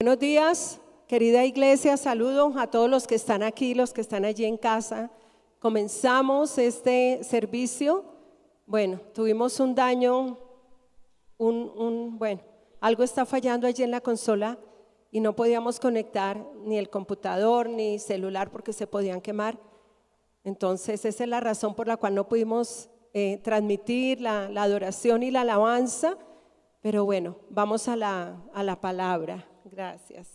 Buenos días, querida iglesia, saludo a todos los que están aquí, los que están allí en casa. Comenzamos este servicio. Bueno, tuvimos un daño, algo está fallando allí en la consola y no podíamos conectar ni el computador ni celular porque se podían quemar. Entonces esa es la razón por la cual no pudimos transmitir la adoración y la alabanza. Pero bueno, vamos a la palabra. Gracias.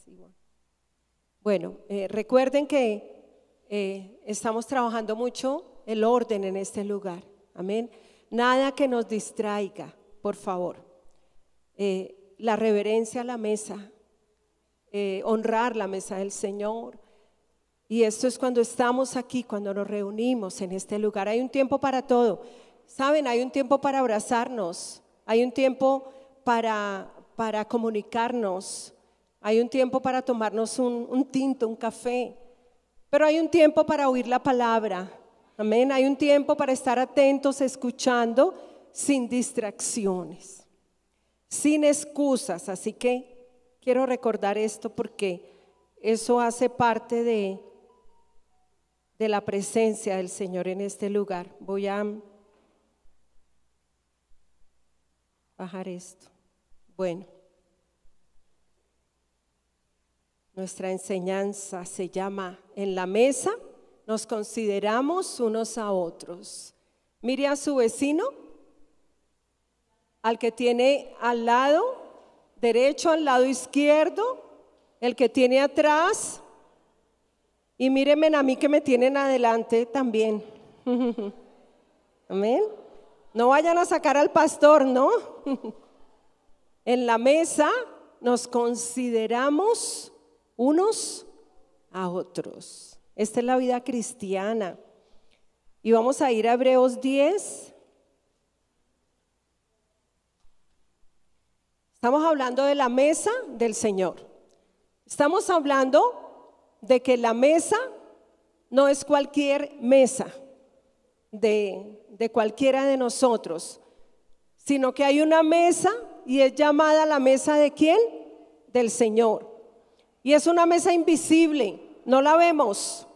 Bueno, recuerden que estamos trabajando mucho el orden en este lugar. Amén. Nada que nos distraiga, por favor. La reverencia a la mesa, honrar la mesa del Señor. Y esto es cuando estamos aquí, cuando nos reunimos en este lugar. Hay un tiempo para todo. ¿Saben? Hay un tiempo para abrazarnos. Hay un tiempo para comunicarnos. Hay un tiempo para tomarnos un tinto, un café. Pero hay un tiempo para oír la palabra. Amén. Hay un tiempo para estar atentos, escuchando, sin distracciones, sin excusas. Así que quiero recordar esto porque eso hace parte de la presencia del Señor en este lugar. Voy a bajar esto. Bueno, nuestra enseñanza se llama En la mesa nos consideramos unos a otros. Mire a su vecino, al que tiene al lado derecho, al lado izquierdo, el que tiene atrás, y mírenme a mí que me tienen adelante también. Amén. No vayan a sacar al pastor, ¿no? En la mesa nos consideramos unos a otros. Esta es la vida cristiana. Y vamos a ir a Hebreos 10. Estamos hablando de la mesa del Señor. Estamos hablando de que la mesa no es cualquier mesa de cualquiera de nosotros, sino que hay una mesa y es llamada la mesa ¿de quién? Del Señor. Y es una mesa invisible, no la vemos,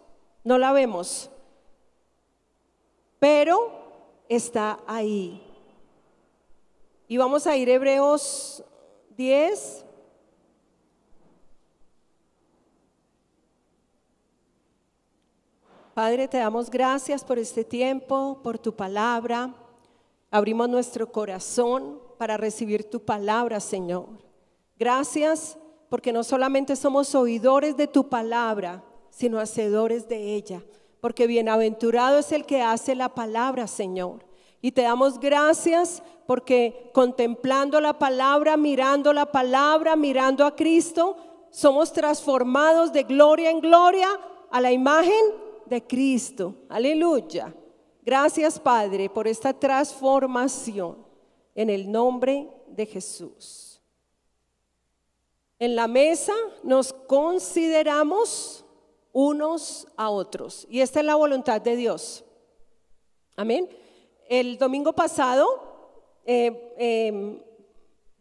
pero está ahí. Y vamos a ir a Hebreos 10. Padre, te damos gracias por este tiempo, por tu palabra. Abrimos nuestro corazón para recibir tu palabra, Señor. Gracias porque no solamente somos oidores de tu palabra, sino hacedores de ella. Porque bienaventurado es el que hace la palabra, Señor. Y te damos gracias porque contemplando la palabra, mirando a Cristo, somos transformados de gloria en gloria a la imagen de Cristo. Aleluya. Gracias, Padre, por esta transformación en el nombre de Jesús. En la mesa nos consideramos unos a otros y esta es la voluntad de Dios. Amén. El domingo pasado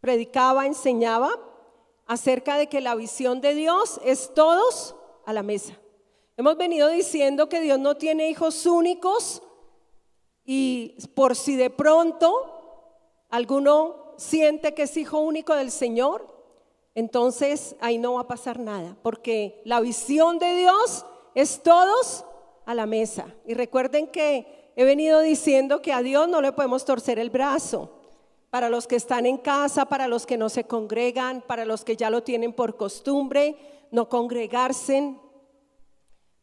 predicaba, enseñaba acerca de que la visión de Dios es todos a la mesa. Hemos venido diciendo que Dios no tiene hijos únicos y por si de pronto alguno siente que es hijo único del Señor, entonces ahí no va a pasar nada, porque la visión de Dios es todos a la mesa. Y recuerden que he venido diciendo que a Dios no le podemos torcer el brazo. Para los que están en casa, para los que no se congregan, para los que ya lo tienen por costumbre, no congregarse,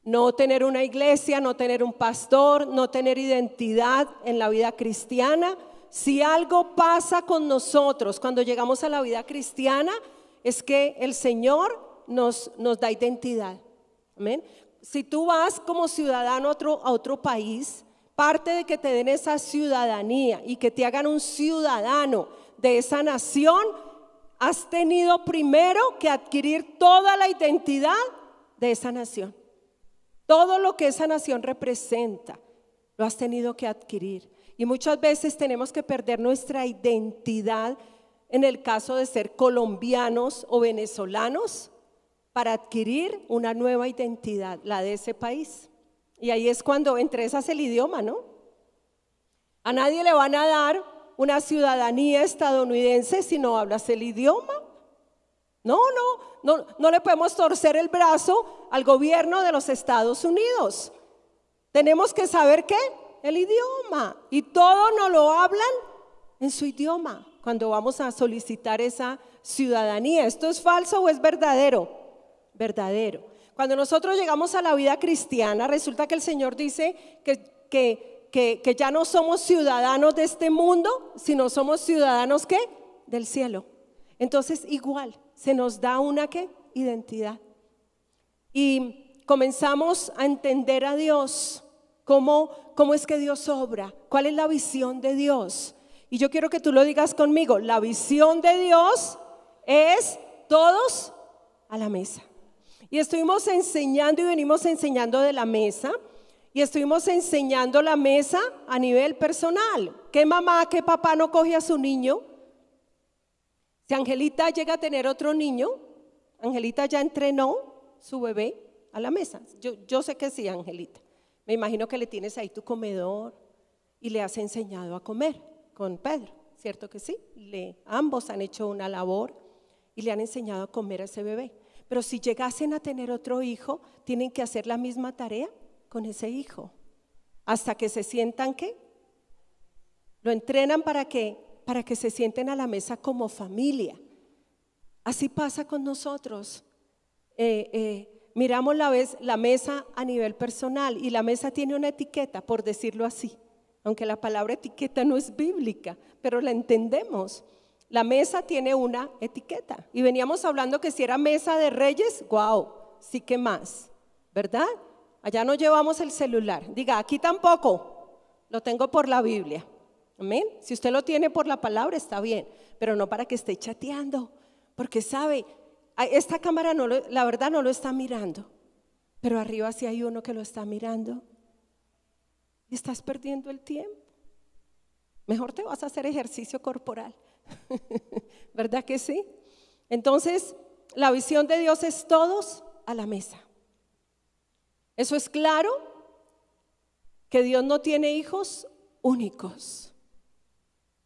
no tener una iglesia, no tener un pastor, no tener identidad en la vida cristiana. Si algo pasa con nosotros cuando llegamos a la vida cristiana, es que el Señor nos da identidad. Amén. Si tú vas como ciudadano a otro país, parte de que te den esa ciudadanía y que te hagan un ciudadano de esa nación, has tenido primero que adquirir toda la identidad de esa nación. Todo lo que esa nación representa, lo has tenido que adquirir. Y muchas veces tenemos que perder nuestra identidad en el caso de ser colombianos o venezolanos, para adquirir una nueva identidad, la de ese país. Y ahí es cuando entre esas el idioma, ¿no? A nadie le van a dar una ciudadanía estadounidense si no hablas el idioma. No le podemos torcer el brazo al gobierno de los Estados Unidos. Tenemos que saber ¿qué? El idioma. Y todo nos lo hablan en su idioma cuando vamos a solicitar esa ciudadanía. ¿Esto es falso o es verdadero? Verdadero. Cuando nosotros llegamos a la vida cristiana, resulta que el Señor dice que ya no somos ciudadanos de este mundo, sino somos ciudadanos ¿qué? Del cielo. Entonces igual se nos da una ¿qué? Identidad. Y comenzamos a entender a Dios, cómo es que Dios obra, cuál es la visión de Dios. Y yo quiero que tú lo digas conmigo, la visión de Dios es todos a la mesa. Y estuvimos enseñando y venimos enseñando de la mesa. Y estuvimos enseñando la mesa a nivel personal. ¿Qué mamá, qué papá no coge a su niño? Si Angelita llega a tener otro niño, Angelita ya entrenó su bebé a la mesa. Yo sé que sí, Angelita. Me imagino que le tienes ahí tu comedor y le has enseñado a comer con Pedro, ¿cierto que sí? Ambos han hecho una labor y le han enseñado a comer a ese bebé. Pero si llegasen a tener otro hijo, tienen que hacer la misma tarea con ese hijo, hasta que se sientan ¿qué? Lo entrenan para que se sienten a la mesa como familia. Así pasa con nosotros. Miramos la mesa a nivel personal y la mesa tiene una etiqueta, por decirlo así, aunque la palabra etiqueta no es bíblica, pero la entendemos. La mesa tiene una etiqueta y veníamos hablando que si era mesa de reyes, wow, sí que más, ¿verdad? Allá no llevamos el celular. Diga, aquí tampoco, lo tengo por la Biblia. Amén. Si usted lo tiene por la palabra está bien, pero no para que esté chateando, porque sabe, esta cámara la verdad no lo está mirando, pero arriba sí hay uno que lo está mirando y estás perdiendo el tiempo. Mejor te vas a hacer ejercicio corporal, ¿verdad que sí? Entonces, la visión de Dios es todos a la mesa. Eso es claro, que Dios no tiene hijos únicos.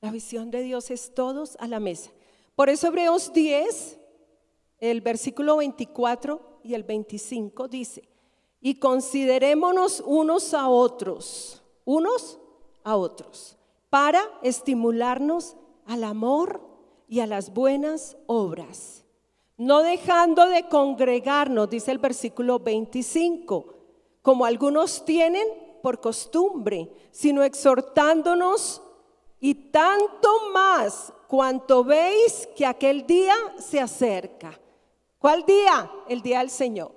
La visión de Dios es todos a la mesa. Por eso Hebreos 10, el versículo 24 y el 25 dice: y considerémonos unos a otros, para estimularnos al amor y a las buenas obras, no dejando de congregarnos, dice el versículo 25, como algunos tienen por costumbre, sino exhortándonos, y tanto más cuanto veis que aquel día se acerca. ¿Cuál día? El día del Señor.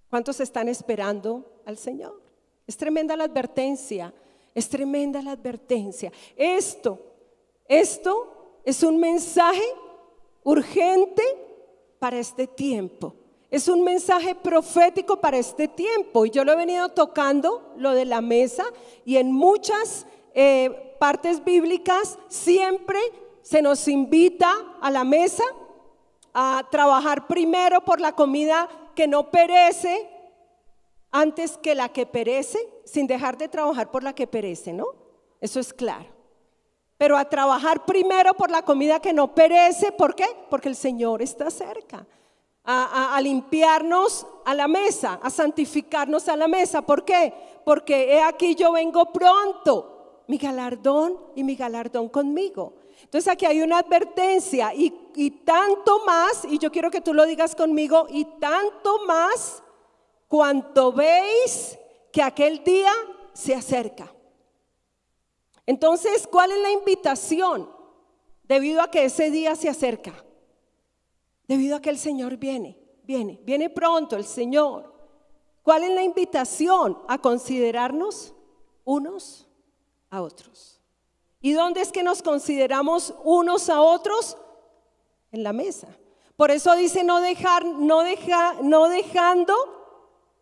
¿Cuántos están esperando al Señor? Es tremenda la advertencia, es tremenda la advertencia. Esto es un mensaje urgente para este tiempo. Es un mensaje profético para este tiempo. Y yo lo he venido tocando, lo de la mesa, y en muchas partes bíblicas siempre se nos invita a la mesa a trabajar primero por la comida que no perece antes que la que perece, sin dejar de trabajar por la que perece, ¿no? Eso es claro. Pero a trabajar primero por la comida que no perece, ¿por qué? Porque el Señor está cerca. A limpiarnos a la mesa, a santificarnos a la mesa. ¿Por qué? Porque he aquí yo vengo pronto, mi galardón conmigo. Entonces aquí hay una advertencia y tanto más, y yo quiero que tú lo digas conmigo, y tanto más cuanto veis que aquel día se acerca. Entonces, ¿cuál es la invitación? Debido a que ese día se acerca, debido a que el Señor viene pronto el Señor. ¿Cuál es la invitación? A considerarnos unos a otros. ¿Y dónde es que nos consideramos unos a otros? En la mesa. Por eso dice no dejando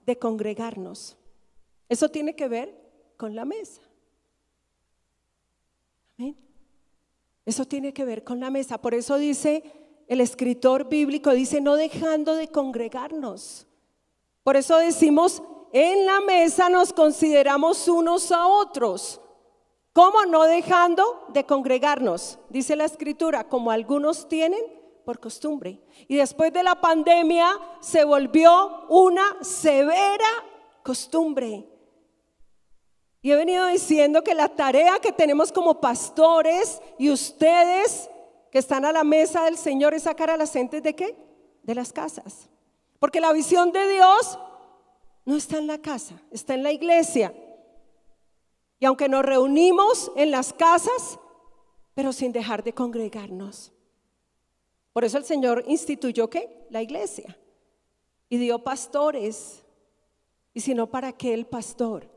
de congregarnos. Eso tiene que ver con la mesa. Amén. Eso tiene que ver con la mesa. Por eso dice el escritor bíblico dice, no dejando de congregarnos. Por eso decimos, en la mesa nos consideramos unos a otros. ¿Cómo? No dejando de congregarnos. Dice la escritura, como algunos tienen por costumbre. Y después de la pandemia se volvió una severa costumbre. Y he venido diciendo que la tarea que tenemos como pastores y ustedes que están a la mesa del Señor es sacar a las gentes ¿de qué? De las casas. Porque la visión de Dios no está en la casa, está en la iglesia. Y aunque nos reunimos en las casas, pero sin dejar de congregarnos. Por eso el Señor instituyó ¿qué? La iglesia. Y dio pastores. Y si no, ¿para qué el pastor?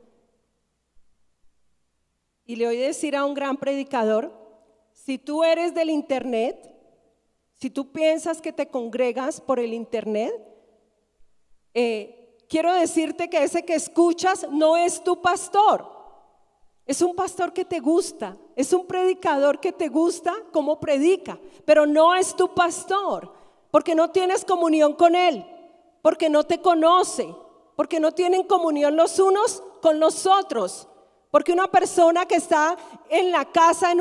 Y le oí decir a un gran predicador, si tú eres del internet, si tú piensas que te congregas por el internet, quiero decirte que ese que escuchas no es tu pastor. Es un pastor que te gusta, es un predicador que te gusta cómo predica, pero no es tu pastor, porque no tienes comunión con él, porque no te conoce, porque no tienen comunión los unos con los otros. Porque una persona que está en la casa,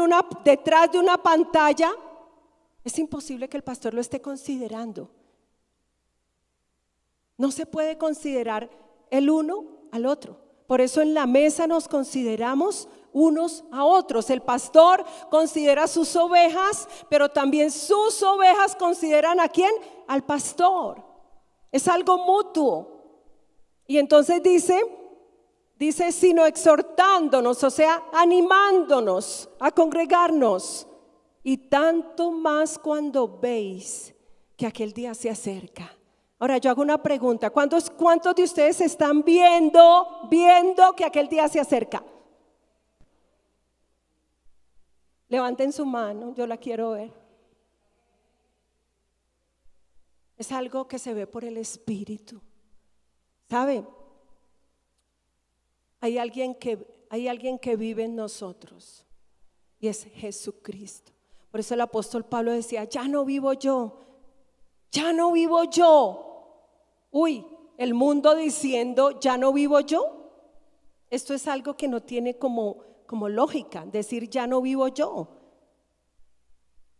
detrás de una pantalla, es imposible que el pastor lo esté considerando. No se puede considerar el uno al otro. Por eso en la mesa nos consideramos unos a otros. El pastor considera sus ovejas, pero también sus ovejas consideran ¿a quién? Al pastor. Es algo mutuo. Y entonces dice, sino exhortándonos, o sea, animándonos a congregarnos. Y tanto más cuando veis que aquel día se acerca. Ahora yo hago una pregunta, ¿cuántos de ustedes están viendo que aquel día se acerca? Levanten su mano, yo la quiero ver. Es algo que se ve por el Espíritu. ¿Sabe? Hay alguien que vive en nosotros y es Jesucristo. Por eso el apóstol Pablo decía, ya no vivo yo. Uy, el mundo diciendo, ya no vivo yo. Esto es algo que no tiene como lógica, decir ya no vivo yo.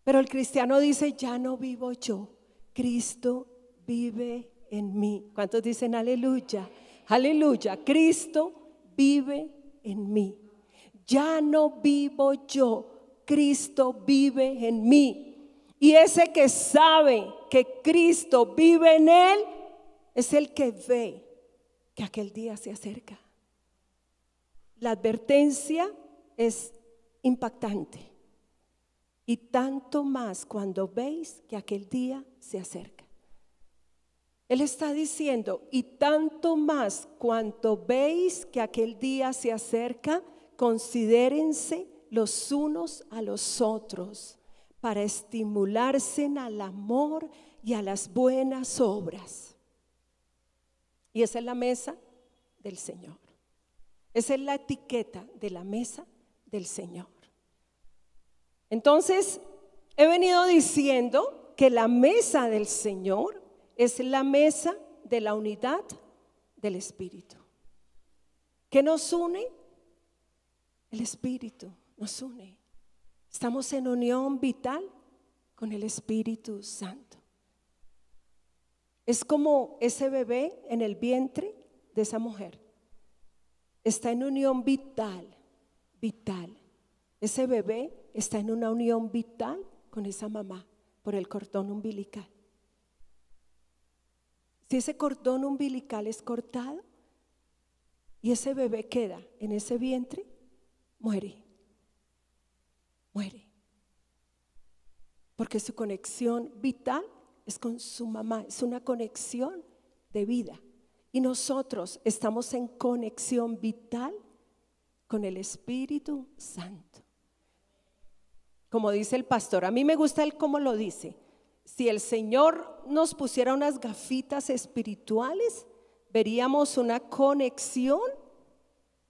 Pero el cristiano dice, ya no vivo yo, Cristo vive en mí. ¿Cuántos dicen aleluya? Aleluya, Cristo vive en mí. Ya no vivo yo, Cristo vive en mí. Y ese que sabe que Cristo vive en él es el que ve que aquel día se acerca. La advertencia es impactante. Y tanto más cuando veis que aquel día se acerca. Él está diciendo, y tanto más cuando veis que aquel día se acerca, considérense los unos a los otros para estimularse al amor y a las buenas obras. Y esa es la mesa del Señor. Esa es la etiqueta de la mesa del Señor. Entonces, he venido diciendo que la mesa del Señor es la mesa de la unidad del Espíritu. ¿Qué nos une? El Espíritu nos une. Estamos en unión vital con el Espíritu Santo. Es como ese bebé en el vientre de esa mujer. Está en unión vital. Ese bebé está en una unión vital con esa mamá por el cordón umbilical. Si ese cordón umbilical es cortado y ese bebé queda en ese vientre, muere. Porque su conexión vital es con su mamá, es una conexión de vida. Y nosotros estamos en conexión vital con el Espíritu Santo. Como dice el pastor, a mí me gusta él cómo lo dice. Si el Señor nos pusiera unas gafitas espirituales, veríamos una conexión,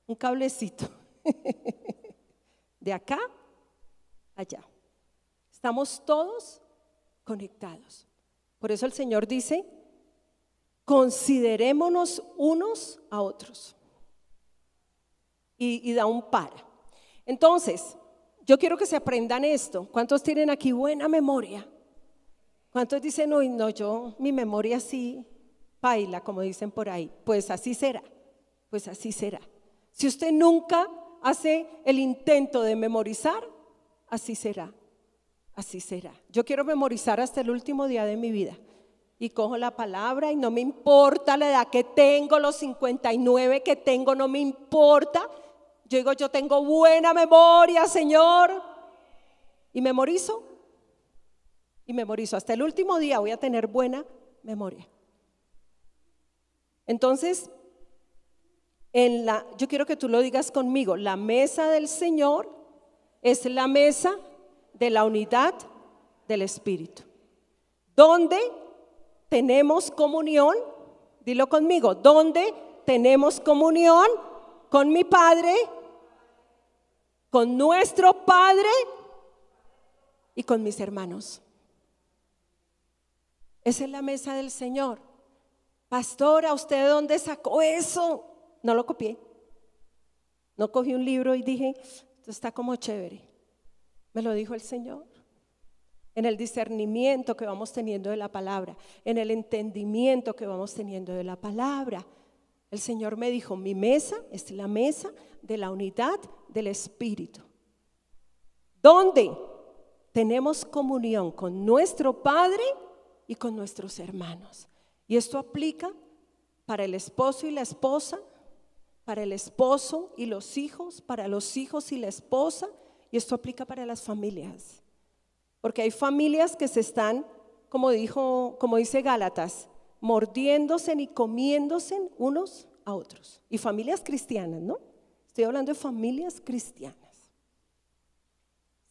un cablecito, de acá a allá. Estamos todos conectados. Por eso el Señor dice, considerémonos unos a otros. Y da un para. Entonces, yo quiero que se aprendan esto. ¿Cuántos tienen aquí buena memoria? ¿Cuántos dicen, uy, no, mi memoria sí paila, como dicen por ahí? Pues así será, pues así será. Si usted nunca hace el intento de memorizar, así será, así será. Yo quiero memorizar hasta el último día de mi vida. Y cojo la palabra y no me importa la edad que tengo, los 59 que tengo, no me importa. Yo digo, yo tengo buena memoria, Señor. Y memorizo. Y memorizo. Hasta el último día voy a tener buena memoria. Entonces, yo quiero que tú lo digas conmigo. La mesa del Señor es la mesa de la unidad del Espíritu. ¿Dónde tenemos comunión? Dilo conmigo. ¿Dónde tenemos comunión? Con mi Padre, con nuestro Padre y con mis hermanos. Esa es la mesa del Señor. Pastora, ¿usted de dónde sacó eso? No lo copié. No cogí un libro y dije, esto está como chévere. Me lo dijo el Señor. En el discernimiento que vamos teniendo de la palabra, en el entendimiento que vamos teniendo de la palabra. El Señor me dijo, mi mesa es la mesa de la unidad del Espíritu, donde tenemos comunión con nuestro Padre y con nuestros hermanos. Y esto aplica para el esposo y la esposa, para el esposo y los hijos, para los hijos y la esposa, y esto aplica para las familias. Porque hay familias que se están, como dice Gálatas, mordiéndose y comiéndose unos a otros. Y familias cristianas, ¿no? Estoy hablando de familias cristianas.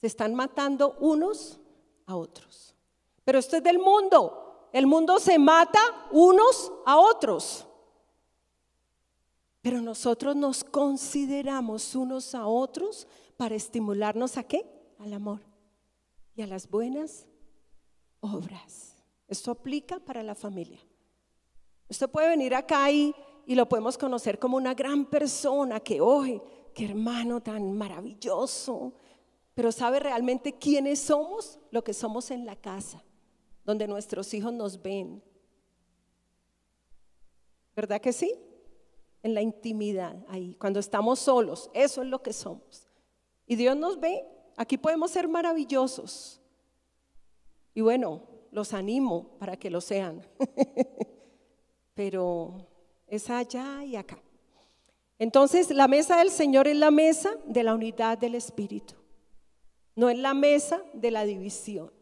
Se están matando unos a otros. Pero esto es del mundo. El mundo se mata unos a otros. Pero nosotros nos consideramos unos a otros para estimularnos ¿a qué? Al amor y a las buenas obras. Esto aplica para la familia. Usted puede venir acá y lo podemos conocer como una gran persona que, oye, qué hermano tan maravilloso, pero ¿sabe realmente quiénes somos? Lo que somos en la casa, donde nuestros hijos nos ven. ¿Verdad que sí? En la intimidad, ahí, cuando estamos solos, eso es lo que somos. Y Dios nos ve, aquí podemos ser maravillosos. Y bueno, los animo para que lo sean. Pero es allá y acá. Entonces, la mesa del Señor es la mesa de la unidad del Espíritu. No es la mesa de la división.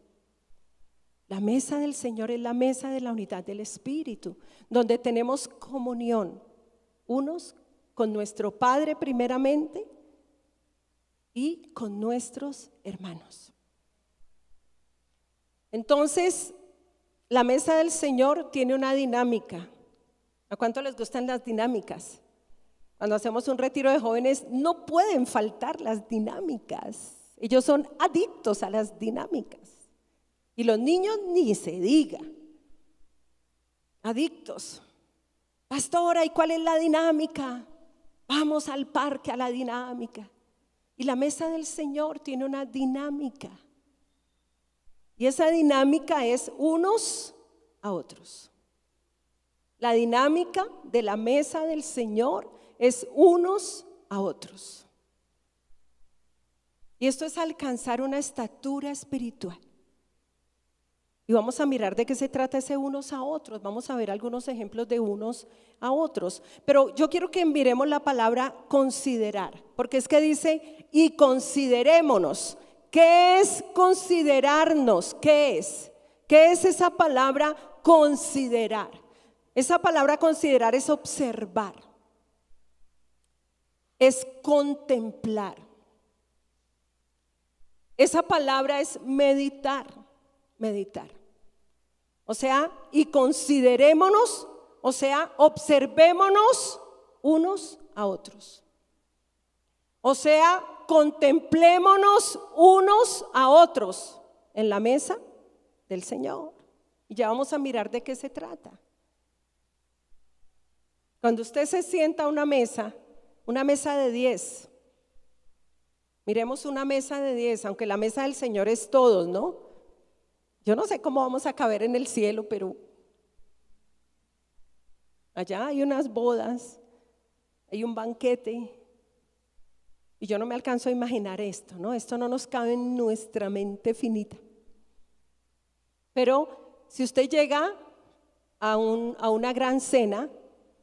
La mesa del Señor es la mesa de la unidad del Espíritu, donde tenemos comunión unos con nuestro Padre primeramente y con nuestros hermanos. Entonces, la mesa del Señor tiene una dinámica. ¿A cuánto les gustan las dinámicas? Cuando hacemos un retiro de jóvenes no pueden faltar las dinámicas. Ellos son adictos a las dinámicas. Y los niños ni se diga. Adictos. Pastora, ¿y cuál es la dinámica? Vamos al parque a la dinámica. Y la mesa del Señor tiene una dinámica. Y esa dinámica es unos a otros. La dinámica de la mesa del Señor es unos a otros. Y esto es alcanzar una estatura espiritual. Y vamos a mirar de qué se trata ese unos a otros. Vamos a ver algunos ejemplos de unos a otros. Pero yo quiero que miremos la palabra considerar, porque es que dice, y considerémonos. ¿Qué es considerarnos? ¿Qué es? ¿Qué es esa palabra considerar? Esa palabra considerar es observar, es contemplar. Esa palabra es meditar, meditar. O sea, y considerémonos, o sea, observémonos unos a otros. O sea, contemplémonos unos a otros en la mesa del Señor. Y ya vamos a mirar de qué se trata. Cuando usted se sienta a una mesa de 10, miremos una mesa de 10, aunque la mesa del Señor es todos, ¿no? Yo no sé cómo vamos a caber en el cielo, pero allá hay unas bodas, hay un banquete, y yo no me alcanzo a imaginar esto, ¿no? Esto no nos cabe en nuestra mente finita. Pero si usted llega a una gran cena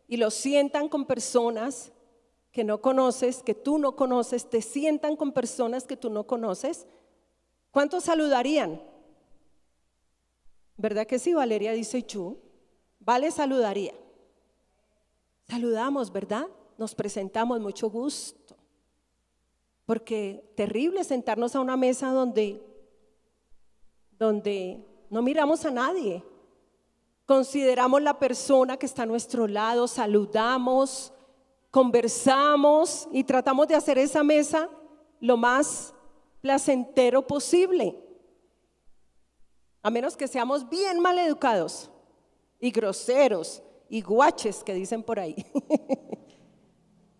y lo sientan con personas que no conoces, que tú no conoces, te sientan con personas que tú no conoces, ¿cuántos saludarían? ¿Verdad que sí? Valeria dice yo. Vale, saludaría. Saludamos, ¿verdad? Nos presentamos, mucho gusto. Porque terrible sentarnos a una mesa donde no miramos a nadie. Consideramos la persona que está a nuestro lado, saludamos, conversamos y tratamos de hacer esa mesa lo más placentero posible. A menos que seamos bien mal educados y groseros y guaches que dicen por ahí.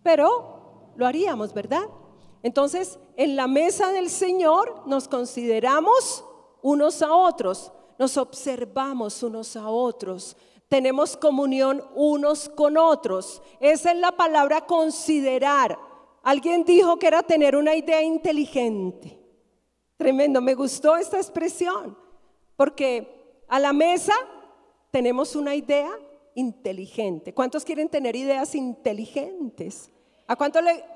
Pero lo haríamos, ¿verdad? Entonces, en la mesa del Señor nos consideramos unos a otros, nos observamos unos a otros, tenemos comunión unos con otros. Esa es la palabra considerar. Alguien dijo que era tener una idea inteligente. Tremendo, me gustó esta expresión, porque a la mesa tenemos una idea inteligente. ¿Cuántos quieren tener ideas inteligentes? ¿A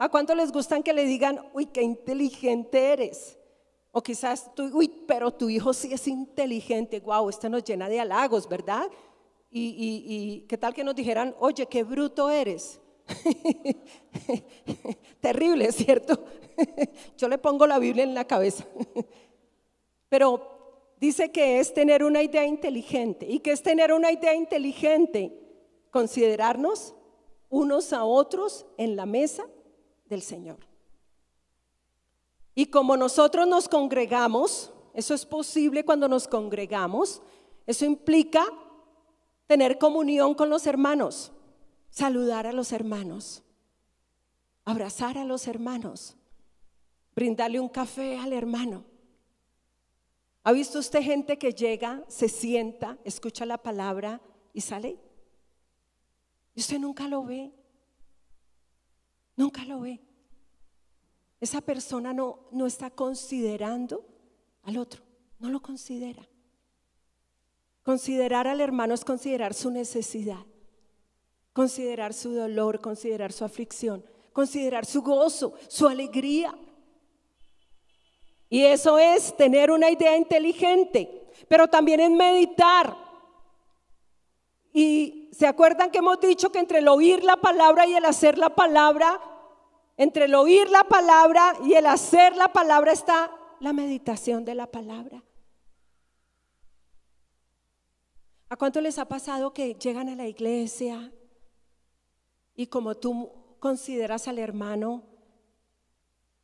cuánto les gustan que le digan, uy, qué inteligente eres? O quizás tú, uy, pero tu hijo sí es inteligente. Wow, esto nos llena de halagos, ¿verdad? Y qué tal que nos dijeran, oye, qué bruto eres. Terrible, ¿cierto? Yo le pongo la Biblia en la cabeza. Pero dice que es tener una idea inteligente. ¿Y qué es tener una idea inteligente? Considerarnos unos a otros en la mesa del Señor. Y como nosotros nos congregamos, eso es posible cuando nos congregamos, eso implica tener comunión con los hermanos, saludar a los hermanos, abrazar a los hermanos, brindarle un café al hermano. ¿Ha visto usted gente que llega, se sienta, escucha la palabra y sale? Y usted nunca lo ve, nunca lo ve. Esa persona no está considerando al otro, no lo considera. Considerar al hermano es considerar su necesidad, considerar su dolor, considerar su aflicción, considerar su gozo, su alegría. Y eso es tener una idea inteligente, pero también es meditar. Y ¿se acuerdan que hemos dicho que entre el oír la palabra y el hacer la palabra, entre el oír la palabra y el hacer la palabra está la meditación de la palabra? ¿A cuánto les ha pasado que llegan a la iglesia y como tú consideras al hermano,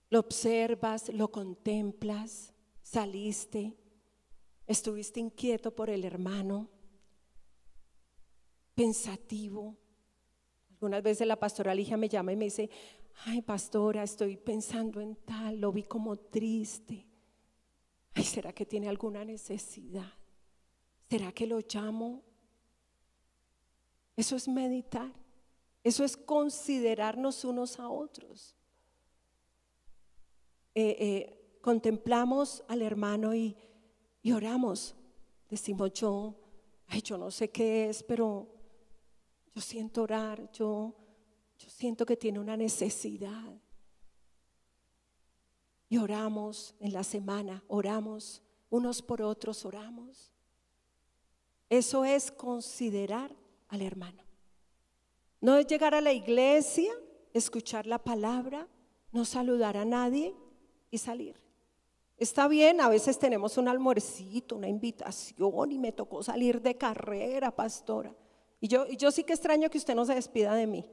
lo observas, lo contemplas, saliste, estuviste inquieto por el hermano, pensativo? Algunas veces la pastora Ligia me llama y me dice, ay pastora, estoy pensando en tal, lo vi como triste. Ay, ¿será que tiene alguna necesidad? ¿Será que lo llamo? Eso es meditar, eso es considerarnos unos a otros. Contemplamos al hermano y oramos. Decimos yo no sé qué es, pero yo siento orar, yo siento que tiene una necesidad. Y oramos en la semana, oramos unos por otros, oramos. Eso es considerar al hermano. No es llegar a la iglesia, escuchar la palabra, no saludar a nadie y salir. Está bien, a veces tenemos un almuercito, una invitación y me tocó salir de carrera, pastora. Y yo sí que extraño que usted no se despida de mí.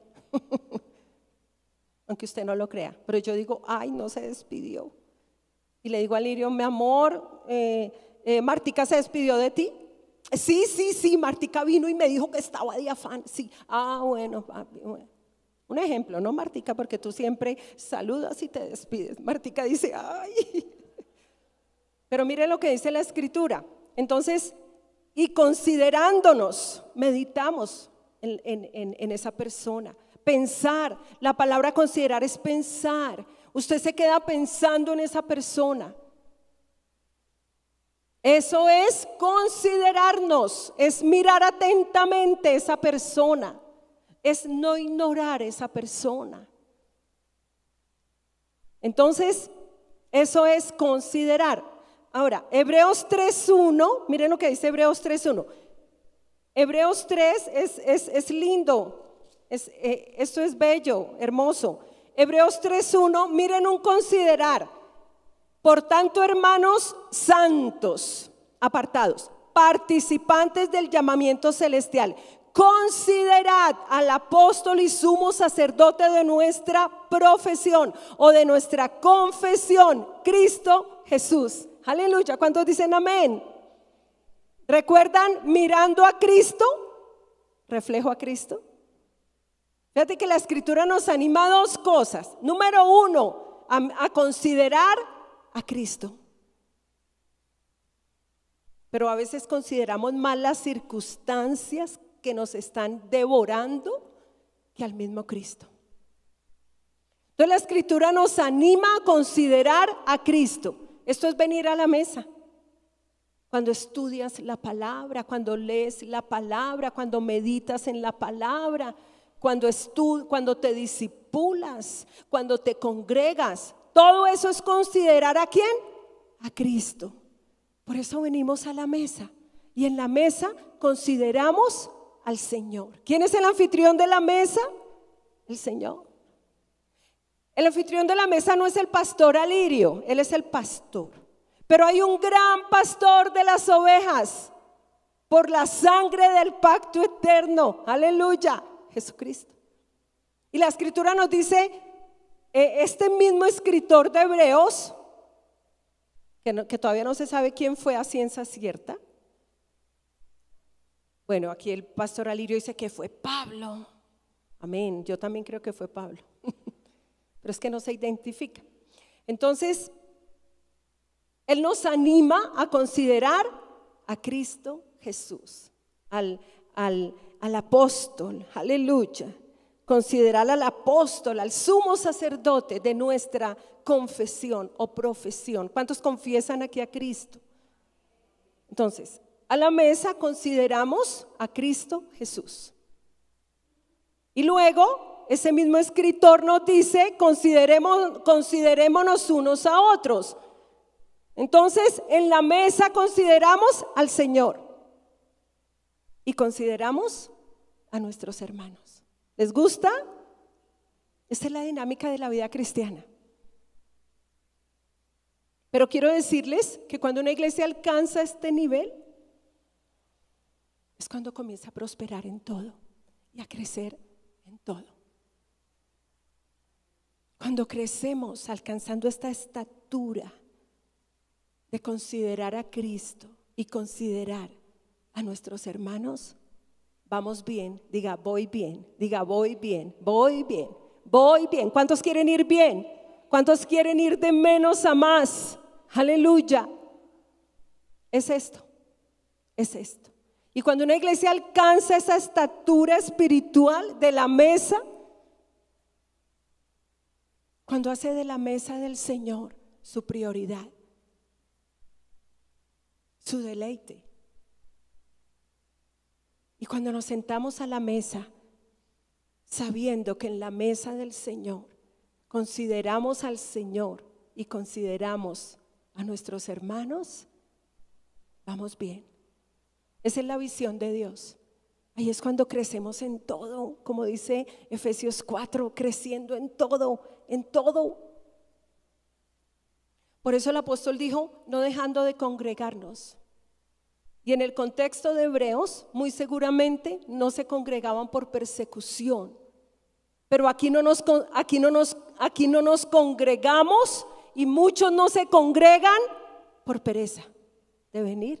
Aunque usted no lo crea, pero yo digo, ay, no se despidió. Y le digo a Lirio, mi amor, Martica se despidió de ti. Sí, Martica vino y me dijo que estaba de afán. Sí, bueno. Un ejemplo, ¿no, Martica? Porque tú siempre saludas y te despides. Martica dice, ay. Pero mire lo que dice la Escritura. Entonces, y considerándonos, meditamos en esa persona. Pensar, la palabra considerar es pensar. Usted se queda pensando en esa persona. Eso es considerarnos, es mirar atentamente a esa persona, es no ignorar a esa persona. Entonces, eso es considerar. Ahora, Hebreos 3:1, miren lo que dice Hebreos 3:1. Hebreos 3 es lindo, esto es bello, hermoso. Hebreos 3:1, miren un considerar. Por tanto, hermanos santos, apartados, participantes del llamamiento celestial, considerad al apóstol y sumo sacerdote de nuestra profesión o de nuestra confesión, Cristo Jesús. Aleluya, ¿cuántos dicen amén? ¿Recuerdan mirando a Cristo? ¿Reflejo a Cristo? Fíjate que la Escritura nos anima a dos cosas. Número uno, a considerar a Cristo. Pero a veces consideramos más las circunstancias que nos están devorando que al mismo Cristo. Entonces la Escritura nos anima a considerar a Cristo. Esto es venir a la mesa. Cuando estudias la palabra, cuando lees la palabra, cuando meditas en la palabra, cuando te discipulas, cuando te congregas, todo eso es considerar ¿a quién? A Cristo. Por eso venimos a la mesa y en la mesa consideramos al Señor. ¿Quién es el anfitrión de la mesa? El Señor. El anfitrión de la mesa no es el pastor Alirio, él es el pastor. Pero hay un gran pastor de las ovejas por la sangre del pacto eterno. Aleluya, Jesucristo. Y la Escritura nos dice, este mismo escritor de Hebreos, que todavía no se sabe quién fue a ciencia cierta. Bueno, aquí el pastor Alirio dice que fue Pablo. Amén, yo también creo que fue Pablo. Pero es que no se identifica. Entonces, él nos anima a considerar a Cristo Jesús, al apóstol, aleluya. Considerar al apóstol, al sumo sacerdote de nuestra confesión o profesión. ¿Cuántos confiesan aquí a Cristo? Entonces, a la mesa consideramos a Cristo Jesús. Y luego, ese mismo escritor nos dice, considerémonos unos a otros. Entonces, en la mesa consideramos al Señor y consideramos a nuestros hermanos. ¿Les gusta? Esta es la dinámica de la vida cristiana. Pero quiero decirles que cuando una iglesia alcanza este nivel, es cuando comienza a prosperar en todo y a crecer en todo. Cuando crecemos alcanzando esta estatura de considerar a Cristo y considerar a nuestros hermanos, vamos bien. Diga, voy bien. Diga, voy bien, voy bien, voy bien. ¿Cuántos quieren ir bien? ¿Cuántos quieren ir de menos a más? Aleluya. Es esto, es esto. Y cuando una iglesia alcanza esa estatura espiritual de la mesa, cuando hace de la mesa del Señor su prioridad, su deleite. Y cuando nos sentamos a la mesa, sabiendo que en la mesa del Señor consideramos al Señor y consideramos a nuestros hermanos, vamos bien. Esa es la visión de Dios. Ahí es cuando crecemos en todo, como dice Efesios 4, creciendo en todo, en todo. Por eso el apóstol dijo, no dejando de congregarnos. Y en el contexto de Hebreos, muy seguramente no se congregaban por persecución. Pero aquí no nos congregamos y muchos no se congregan por pereza. de venir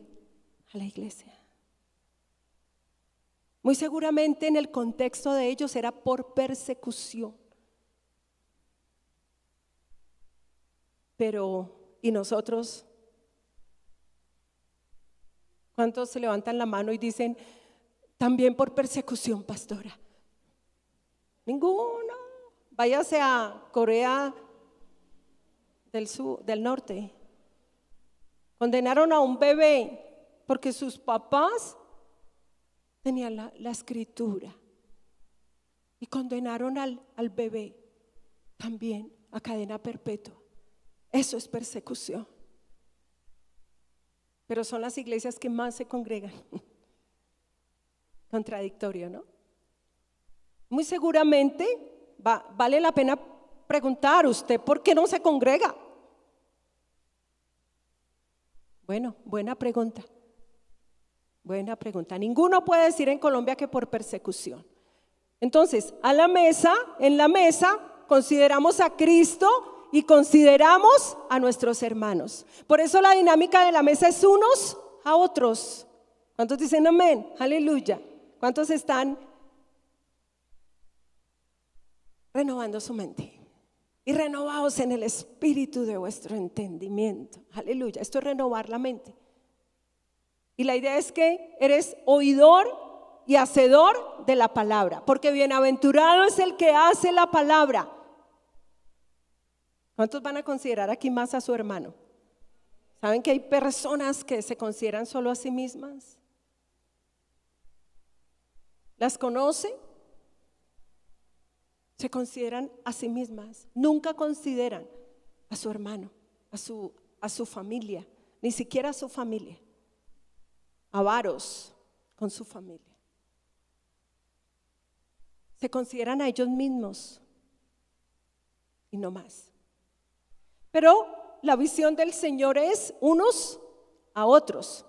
a la iglesia. Muy seguramente en el contexto de ellos era por persecución. Pero, ¿y nosotros? ¿Cuántos se levantan la mano y dicen, también por persecución, pastora? Ninguno. Váyase a Corea del Norte. Condenaron a un bebé porque sus papás tenían la escritura. Y condenaron al bebé también a cadena perpetua. Eso es persecución. Pero son las iglesias que más se congregan. Contradictorio, ¿no? Muy seguramente vale la pena preguntar, ¿usted por qué no se congrega? Bueno, buena pregunta. Buena pregunta. Ninguno puede decir en Colombia que por persecución. Entonces, en la mesa consideramos a Cristo y consideramos a nuestros hermanos. Por eso la dinámica de la mesa es unos a otros. ¿Cuántos dicen amén? Aleluya. ¿Cuántos están renovando su mente? Y renovaos en el espíritu de vuestro entendimiento. Aleluya. Esto es renovar la mente. Y la idea es que eres oidor y hacedor de la palabra, porque bienaventurado es el que hace la palabra. ¿Cuántos van a considerar aquí más a su hermano? ¿Saben que hay personas que se consideran solo a sí mismas? ¿Las conoce? Se consideran a sí mismas. Nunca consideran a su hermano, a su familia, ni siquiera a su familia. Avaros con su familia. Se consideran a ellos mismos y no más. Pero la visión del Señor es unos a otros.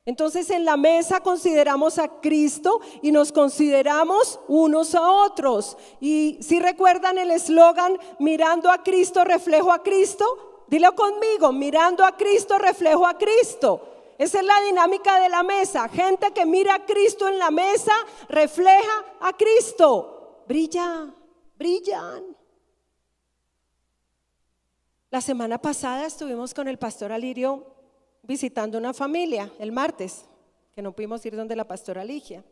Entonces en la mesa consideramos a Cristo y nos consideramos unos a otros. Y si recuerdan el eslogan, mirando a Cristo, reflejo a Cristo, dilo conmigo, mirando a Cristo, reflejo a Cristo. Esa es la dinámica de la mesa. Gente que mira a Cristo en la mesa, refleja a Cristo. Brillan. La semana pasada estuvimos con el pastor Alirio visitando una familia, el martes, que no pudimos ir donde la pastora Ligia.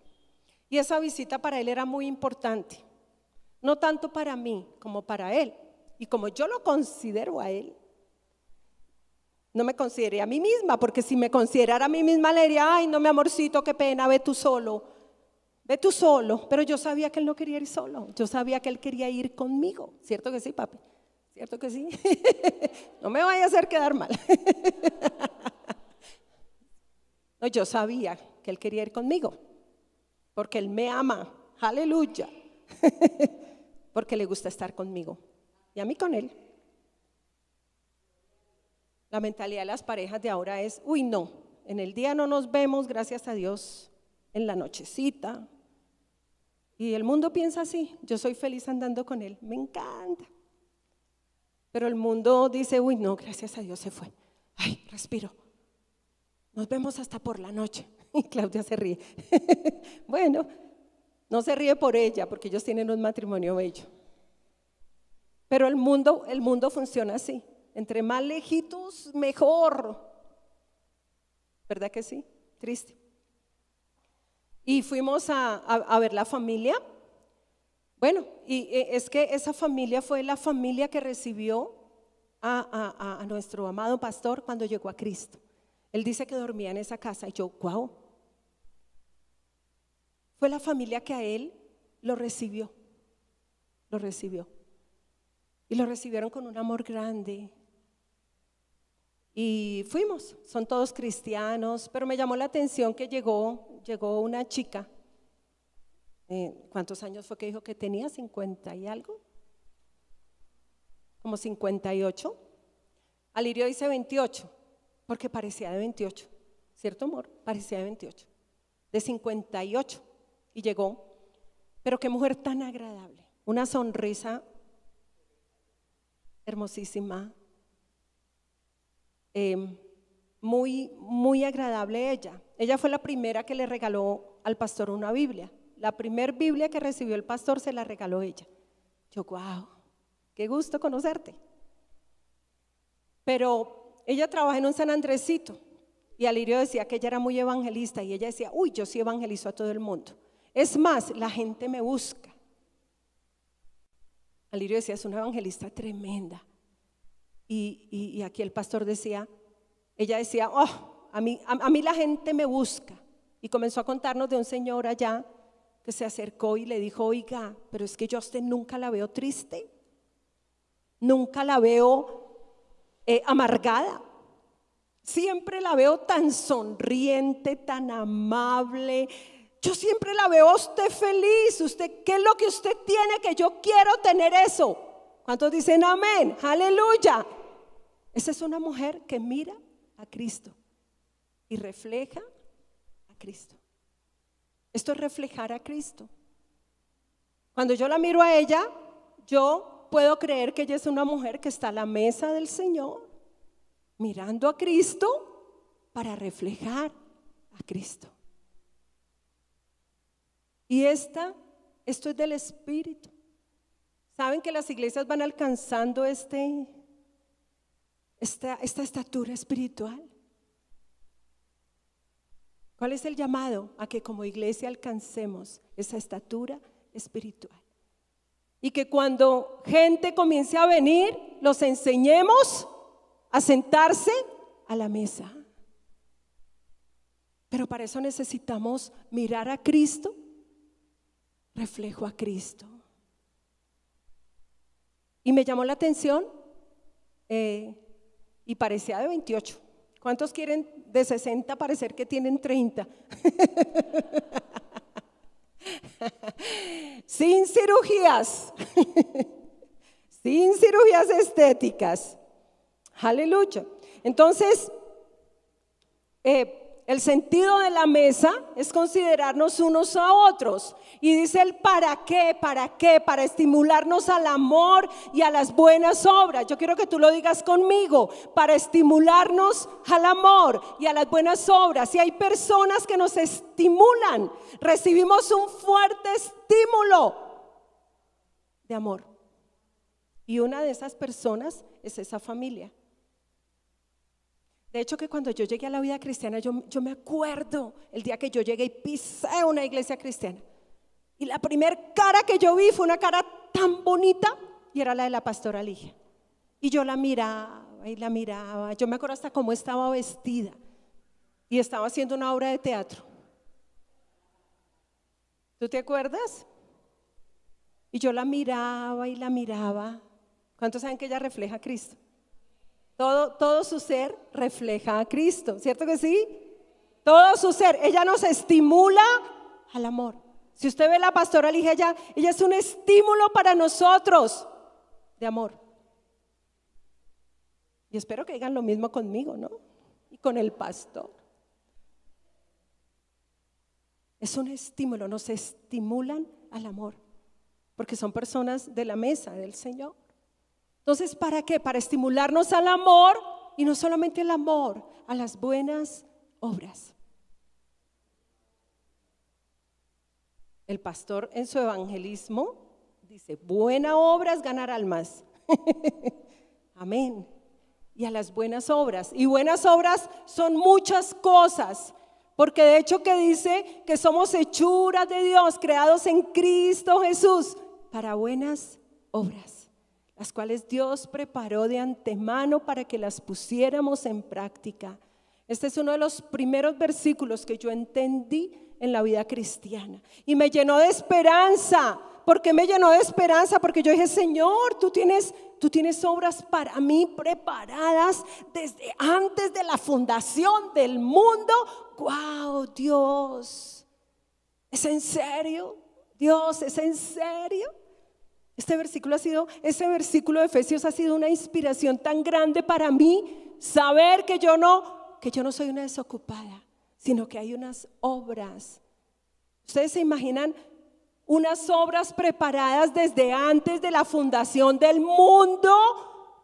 Y esa visita para él era muy importante, no tanto para mí como para él. Y como yo lo considero a él, no me consideré a mí misma, porque si me considerara a mí misma le diría, ay no mi amorcito, qué pena, ve tú solo. Pero yo sabía que él no quería ir solo, yo sabía que él quería ir conmigo. ¿Cierto que sí, papi? ¿Cierto que sí? No me vaya a hacer quedar mal. No, yo sabía que él quería ir conmigo, porque él me ama, aleluya, porque le gusta estar conmigo y a mí con él. La mentalidad de las parejas de ahora es, uy no, en el día no nos vemos, gracias a Dios, en la nochecita. Y el mundo piensa así, yo soy feliz andando con él, me encanta. Pero el mundo dice, uy no, gracias a Dios se fue, ay, respiro. Nos vemos hasta por la noche. Y Claudia se ríe. Bueno, no se ríe por ella, porque ellos tienen un matrimonio bello. Pero el mundo funciona así. Entre más lejitos, mejor. ¿Verdad que sí? Triste. Y fuimos a ver la familia. Bueno, y es que esa familia fue la familia que recibió a nuestro amado pastor cuando llegó a Cristo. Él dice que dormía en esa casa y yo, wow. Fue la familia que a él lo recibió. Y lo recibieron con un amor grande. Y fuimos, son todos cristianos, pero me llamó la atención que llegó una chica. ¿Cuántos años fue que dijo que tenía? ¿50 y algo? Como 58. Alirio dice 28. Porque parecía de 28, ¿cierto amor? Parecía de 28, de 58 y llegó, pero qué mujer tan agradable, una sonrisa hermosísima, muy agradable ella. Ella fue la primera que le regaló al pastor una Biblia. La primer Biblia que recibió el pastor se la regaló ella. Yo, wow, qué gusto conocerte. Pero ella trabaja en un San Andresito y Alirio decía que ella era muy evangelista y ella decía, uy, yo sí evangelizo a todo el mundo. Es más, la gente me busca. Alirio decía, es una evangelista tremenda. Y aquí el pastor decía, ella decía, oh, a mí la gente me busca. Y comenzó a contarnos de un señor allá que se acercó y le dijo, oiga, pero es que yo a usted nunca la veo triste, nunca la veo amargada, siempre la veo tan sonriente, tan amable, yo siempre la veo a usted feliz. Usted, ¿qué es lo que usted tiene que yo quiero tener eso? ¿Cuántos dicen amén? Aleluya. Esa es una mujer que mira a Cristo y refleja a Cristo. Esto es reflejar a Cristo. Cuando yo la miro a ella, yo puedo creer que ella es una mujer que está a la mesa del Señor, mirando a Cristo para reflejar a Cristo. Y esto es del Espíritu. ¿Saben que las iglesias van alcanzando esta estatura espiritual? ¿Cuál es el llamado? A que como iglesia alcancemos esa estatura espiritual. Y que cuando gente comience a venir, los enseñemos a sentarse a la mesa. Pero para eso necesitamos mirar a Cristo, reflejo a Cristo. Y me llamó la atención y parecía de 28. ¿Cuántos quieren de 60 parecer que tienen 30? Sin cirugías, sin cirugías estéticas. Aleluya. Entonces, el sentido de la mesa es considerarnos unos a otros. Y dice el ¿para qué? ¿Para qué? Para estimularnos al amor y a las buenas obras. Yo quiero que tú lo digas conmigo. Para estimularnos al amor y a las buenas obras. Y hay personas que nos estimulan. Recibimos un fuerte estímulo de amor. Y una de esas personas es esa familia. De hecho, que cuando yo llegué a la vida cristiana, yo me acuerdo el día que yo llegué y pisé una iglesia cristiana. Y la primer cara que yo vi fue una cara tan bonita y era la de la pastora Ligia. Y yo la miraba y la miraba. Yo me acuerdo hasta cómo estaba vestida. Y estaba haciendo una obra de teatro. ¿Tú te acuerdas? Y yo la miraba y la miraba. ¿Cuántos saben que ella refleja a Cristo? Todo su ser refleja a Cristo, ¿cierto que sí? Todo su ser, ella nos estimula al amor. Si usted ve a la pastora Ligia, ella es un estímulo para nosotros de amor. Y espero que digan lo mismo conmigo, ¿no? Y con el pastor. Es un estímulo, nos estimulan al amor, porque son personas de la mesa del Señor. Entonces, ¿para qué? Para estimularnos al amor, y no solamente al amor, a las buenas obras. El pastor en su evangelismo dice, buena obra es ganar almas. Amén. Y a las buenas obras. Y buenas obras son muchas cosas. Porque de hecho que dice que somos hechuras de Dios, creados en Cristo Jesús, para buenas obras, las cuales Dios preparó de antemano para que las pusiéramos en práctica. Este es uno de los primeros versículos que yo entendí en la vida cristiana y me llenó de esperanza. ¿Por qué me llenó de esperanza? Porque yo dije, Señor, tú tienes obras para mí preparadas desde antes de la fundación del mundo. ¡Wow, Dios! ¿Es en serio? Dios, ¿es en serio? Ese versículo de Efesios ha sido una inspiración tan grande para mí, saber que yo no soy una desocupada, sino que hay unas obras. ¿Ustedes se imaginan unas obras preparadas desde antes de la fundación del mundo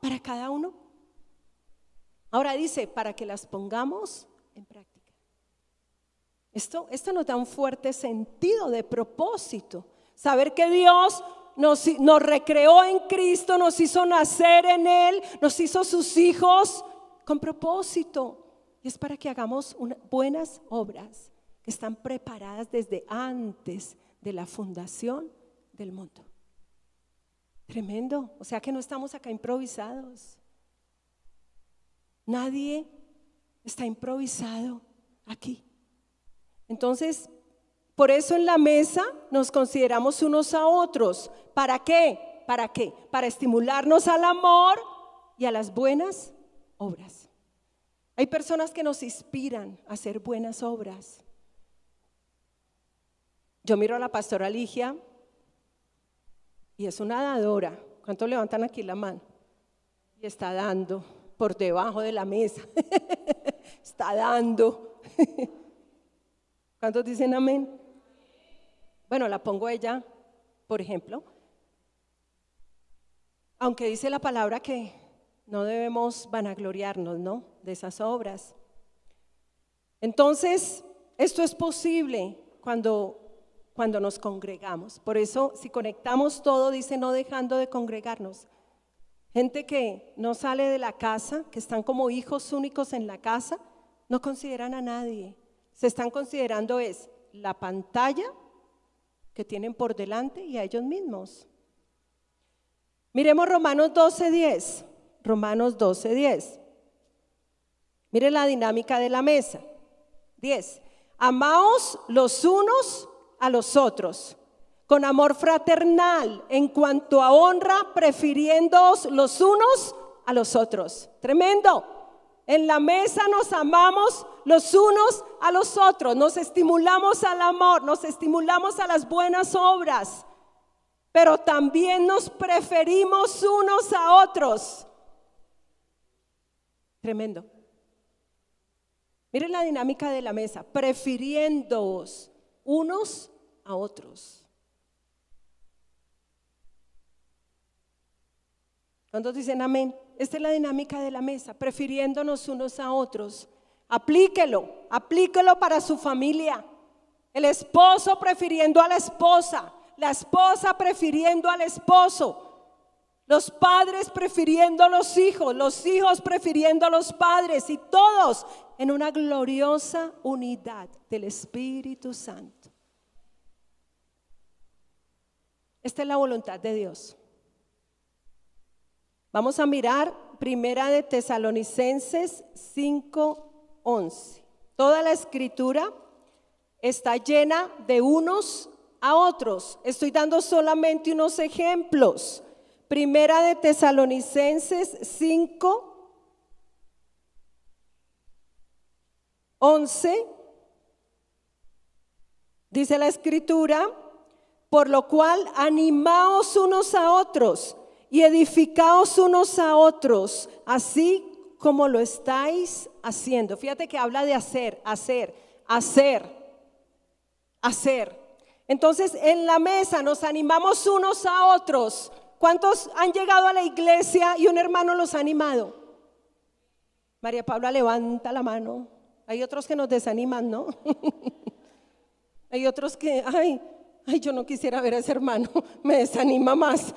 para cada uno? Ahora dice, para que las pongamos en práctica. Esto nos da un fuerte sentido de propósito. Saber que Dios nos recreó en Cristo, nos hizo nacer en Él, nos hizo sus hijos con propósito. Y es para que hagamos buenas obras que están preparadas desde antes de la fundación del mundo. Tremendo. O sea que no estamos acá improvisados. Nadie está improvisado aquí. Entonces, por eso en la mesa nos consideramos unos a otros. ¿Para qué? ¿Para qué? Para estimularnos al amor y a las buenas obras. Hay personas que nos inspiran a hacer buenas obras. Yo miro a la pastora Ligia y es una dadora. ¿Cuántos levantan aquí la mano? Y está dando por debajo de la mesa. Está dando. ¿Cuántos dicen amén? Bueno, la pongo ella, por ejemplo. Aunque dice la palabra que no debemos vanagloriarnos, ¿no?, de esas obras. Entonces, esto es posible cuando nos congregamos. Por eso, si conectamos todo, dice no dejando de congregarnos. Gente que no sale de la casa, que están como hijos únicos en la casa, no consideran a nadie. Se están considerando es la pantalla que tienen por delante y a ellos mismos. Miremos Romanos 12:10. Romanos 12:10. Mire la dinámica de la mesa. 10. Amaos los unos a los otros con amor fraternal, en cuanto a honra, prefiriéndoos los unos a los otros. Tremendo. En la mesa nos amamos los unos a los otros, nos estimulamos al amor, nos estimulamos a las buenas obras, pero también nos preferimos unos a otros. Tremendo. Miren la dinámica de la mesa, prefiriéndoos unos a otros. ¿Cuántos dicen amén? Esta es la dinámica de la mesa, prefiriéndonos unos a otros. Aplíquelo para su familia. El esposo prefiriendo a la esposa esposa prefiriendo al esposo, los padres prefiriendo a los hijos prefiriendo a los padres, y todos en una gloriosa unidad del Espíritu Santo. Esta es la voluntad de Dios. Vamos a mirar Primera de Tesalonicenses 5:11. Toda la escritura está llena de unos a otros. Estoy dando solamente unos ejemplos. Primera de Tesalonicenses 5:11. Dice la escritura: por lo cual animaos unos a otros y edificaos unos a otros, así como lo estáis haciendo. Fíjate que habla de hacer. Entonces, en la mesa nos animamos unos a otros. ¿Cuántos han llegado a la iglesia y un hermano los ha animado? María Paula levanta la mano. Hay otros que nos desaniman, ¿no? Hay otros que, ay, yo no quisiera ver a ese hermano, me desanima más.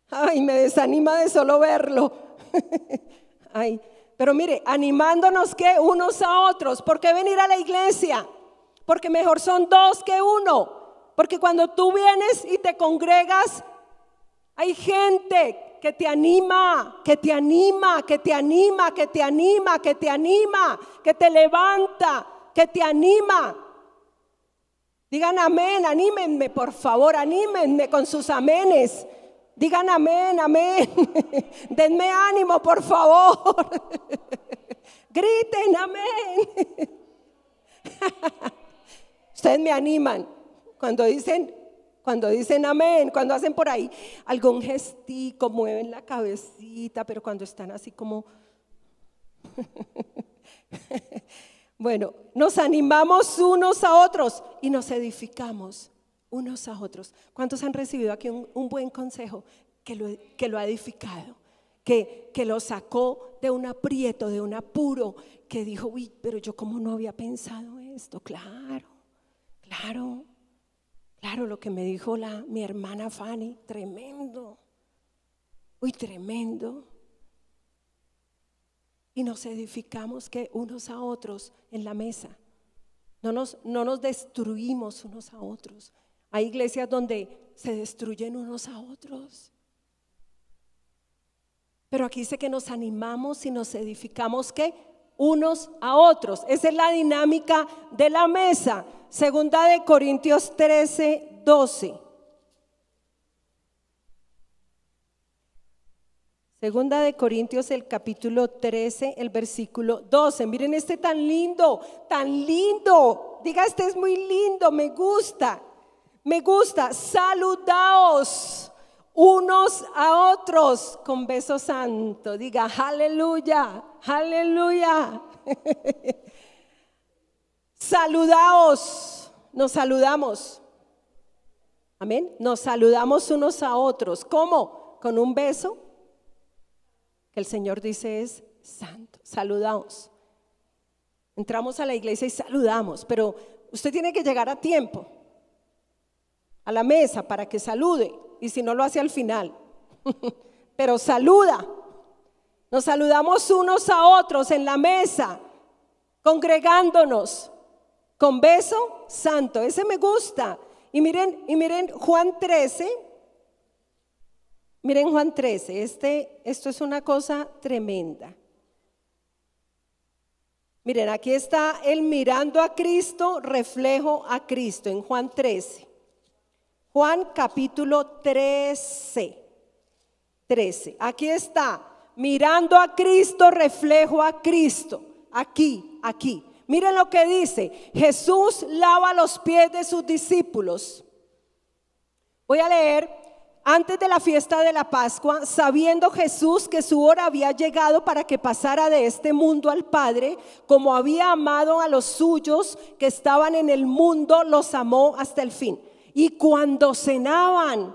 Ay, me desanima de solo verlo. Ay, pero mire, animándonos que unos a otros. ¿Por qué venir a la iglesia? Porque mejor son dos que uno. Porque cuando tú vienes y te congregas, hay gente que te anima, que te levanta, que te anima. Digan amén, anímenme, por favor, anímenme con sus amenes. Digan amén, amén. Denme ánimo, por favor. Griten amén. Ustedes me animan cuando dicen amén, cuando hacen por ahí algún gestico, mueven la cabecita, pero cuando están así como bueno, nos animamos unos a otros y nos edificamos unos a otros. ¿Cuántos han recibido aquí un buen consejo que lo ha edificado, que lo sacó de un aprieto, de un apuro, que dijo, uy, pero yo como no había pensado esto. Claro, lo que me dijo mi hermana Fanny, tremendo, uy, tremendo. Y nos edificamos que unos a otros en la mesa. No nos destruimos unos a otros. Hay iglesias donde se destruyen unos a otros. Pero aquí dice que nos animamos y nos edificamos ¿qué? Unos a otros. Esa es la dinámica de la mesa. Segunda de Corintios 13:12. Segunda de Corintios, el capítulo 13, el versículo 12. Miren este tan lindo, tan lindo. Diga, este es muy lindo, me gusta. Saludaos unos a otros con beso santo. Diga, aleluya, aleluya. Saludaos, nos saludamos. Amén. Nos saludamos unos a otros. ¿Cómo? Con un beso que el Señor dice es santo. Saludaos. Entramos a la iglesia y saludamos, pero usted tiene que llegar a tiempo a la mesa para que salude, y si no lo hace al final. Pero saluda. Nos saludamos unos a otros en la mesa, congregándonos con beso santo. Ese me gusta. Y miren Juan 13. Miren Juan 13. Esto es una cosa tremenda. Miren, aquí está el mirando a Cristo, reflejo a Cristo en Juan 13. Juan capítulo 13. Aquí está, mirando a Cristo, reflejo a Cristo. Aquí. Miren lo que dice. Jesús lava los pies de sus discípulos. Voy a leer. Antes de la fiesta de la Pascua, sabiendo Jesús que su hora había llegado para que pasara de este mundo al Padre, como había amado a los suyos que estaban en el mundo, los amó hasta el fin. Y cuando cenaban,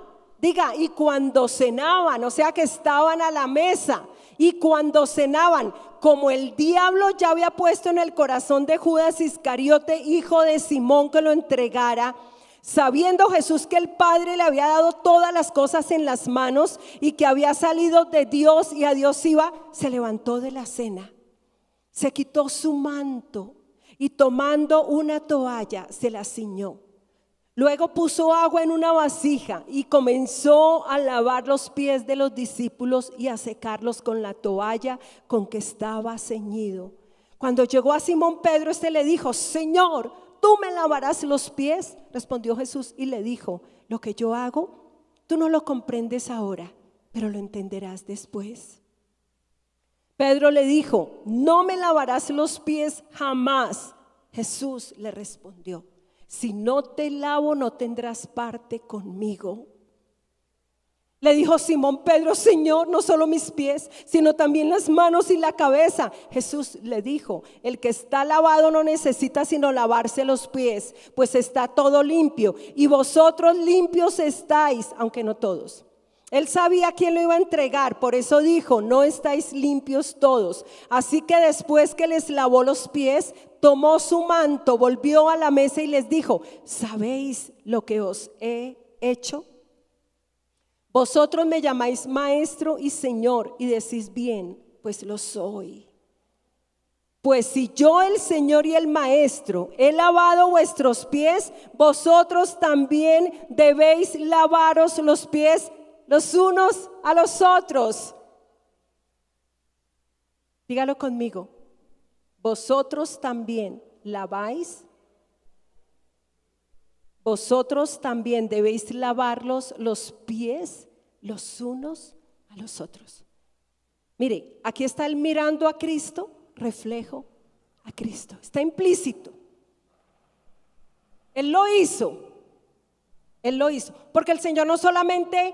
o sea que estaban a la mesa, y cuando cenaban, como el diablo ya había puesto en el corazón de Judas Iscariote, hijo de Simón, que lo entregara, sabiendo Jesús que el Padre le había dado todas las cosas en las manos y que había salido de Dios y a Dios iba, se levantó de la cena, se quitó su manto y tomando una toalla se la ciñó. Luego puso agua en una vasija y comenzó a lavar los pies de los discípulos y a secarlos con la toalla con que estaba ceñido. Cuando llegó a Simón Pedro, este le dijo: Señor, ¿tú me lavarás los pies? Respondió Jesús y le dijo: lo que yo hago, tú no lo comprendes ahora, pero lo entenderás después. Pedro le dijo: no me lavarás los pies jamás. Jesús le respondió: si no te lavo, no tendrás parte conmigo. Le dijo Simón Pedro: Señor, no solo mis pies, sino también las manos y la cabeza. Jesús le dijo: el que está lavado no necesita sino lavarse los pies, pues está todo limpio, y vosotros limpios estáis, aunque no todos. Él sabía quién lo iba a entregar, por eso dijo: no estáis limpios todos. Así que después que les lavó los pies, tomó su manto, volvió a la mesa y les dijo: ¿sabéis lo que os he hecho? Vosotros me llamáis maestro y señor, y decís bien, pues lo soy. Pues si yo, el Señor y el Maestro, he lavado vuestros pies, vosotros también debéis lavaros los pies los unos a los otros. Dígalo conmigo. Vosotros también laváis. Vosotros también debéis lavarlos los pies los unos a los otros. Mire, aquí está el mirando a Cristo, reflejo a Cristo. Está implícito. Él lo hizo. Porque el Señor no solamente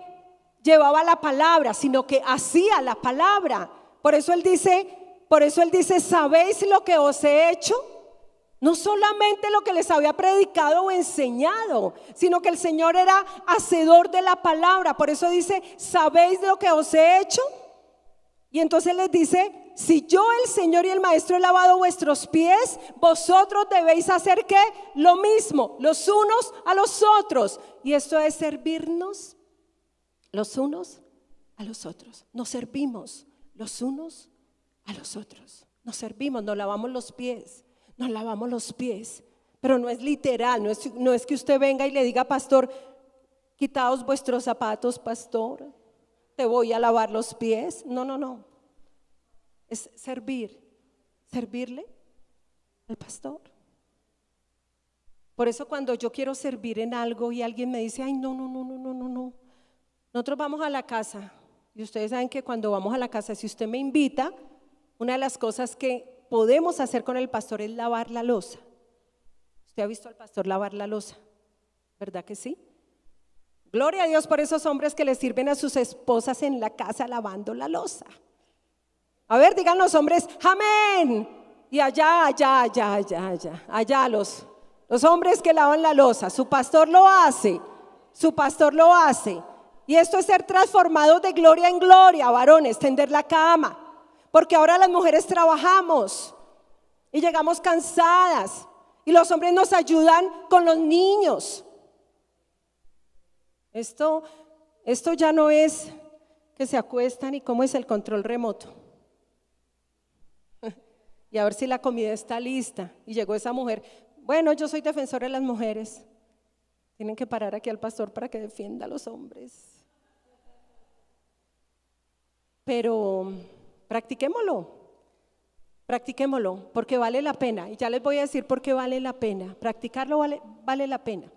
llevaba la palabra, sino que hacía la palabra. Por eso Él dice, ¿sabéis lo que os he hecho? No solamente lo que les había predicado o enseñado, sino que el Señor era hacedor de la palabra. Por eso dice, ¿sabéis lo que os he hecho? Y entonces les dice, si yo el Señor y el Maestro he lavado vuestros pies, vosotros debéis hacer ¿qué? Lo mismo, los unos a los otros. Y esto es servirnos los unos a los otros. Nos servimos los unos a los otros. Nos servimos, nos lavamos los pies, nos lavamos los pies. Pero no es literal, no es que usted venga y le diga, pastor, quitaos vuestros zapatos, pastor, te voy a lavar los pies. No, no, no. Es servirle al pastor. Por eso cuando yo quiero servir en algo y alguien me dice, ay, no, no, no, no, no, no, no. Nosotros vamos a la casa y ustedes saben que cuando vamos a la casa, si usted me invita, una de las cosas que podemos hacer con el pastor es lavar la loza. ¿Usted ha visto al pastor lavar la loza? ¿Verdad que sí? Gloria a Dios por esos hombres que le sirven a sus esposas en la casa lavando la loza. A ver, digan los hombres, amén. Y allá los hombres que lavan la loza, su pastor lo hace, su pastor lo hace. Y esto es ser transformados de gloria en gloria, varones, tender la cama. Porque ahora las mujeres trabajamos y llegamos cansadas y los hombres nos ayudan con los niños. Esto ya no es que se acuestan y cómo es el control remoto. Y a ver si la comida está lista. Y llegó esa mujer. Bueno, yo soy defensora de las mujeres. Tienen que parar aquí al pastor para que defienda a los hombres. Pero practiquémoslo, porque vale la pena. Y ya les voy a decir por qué vale la pena. Practicarlo vale la pena.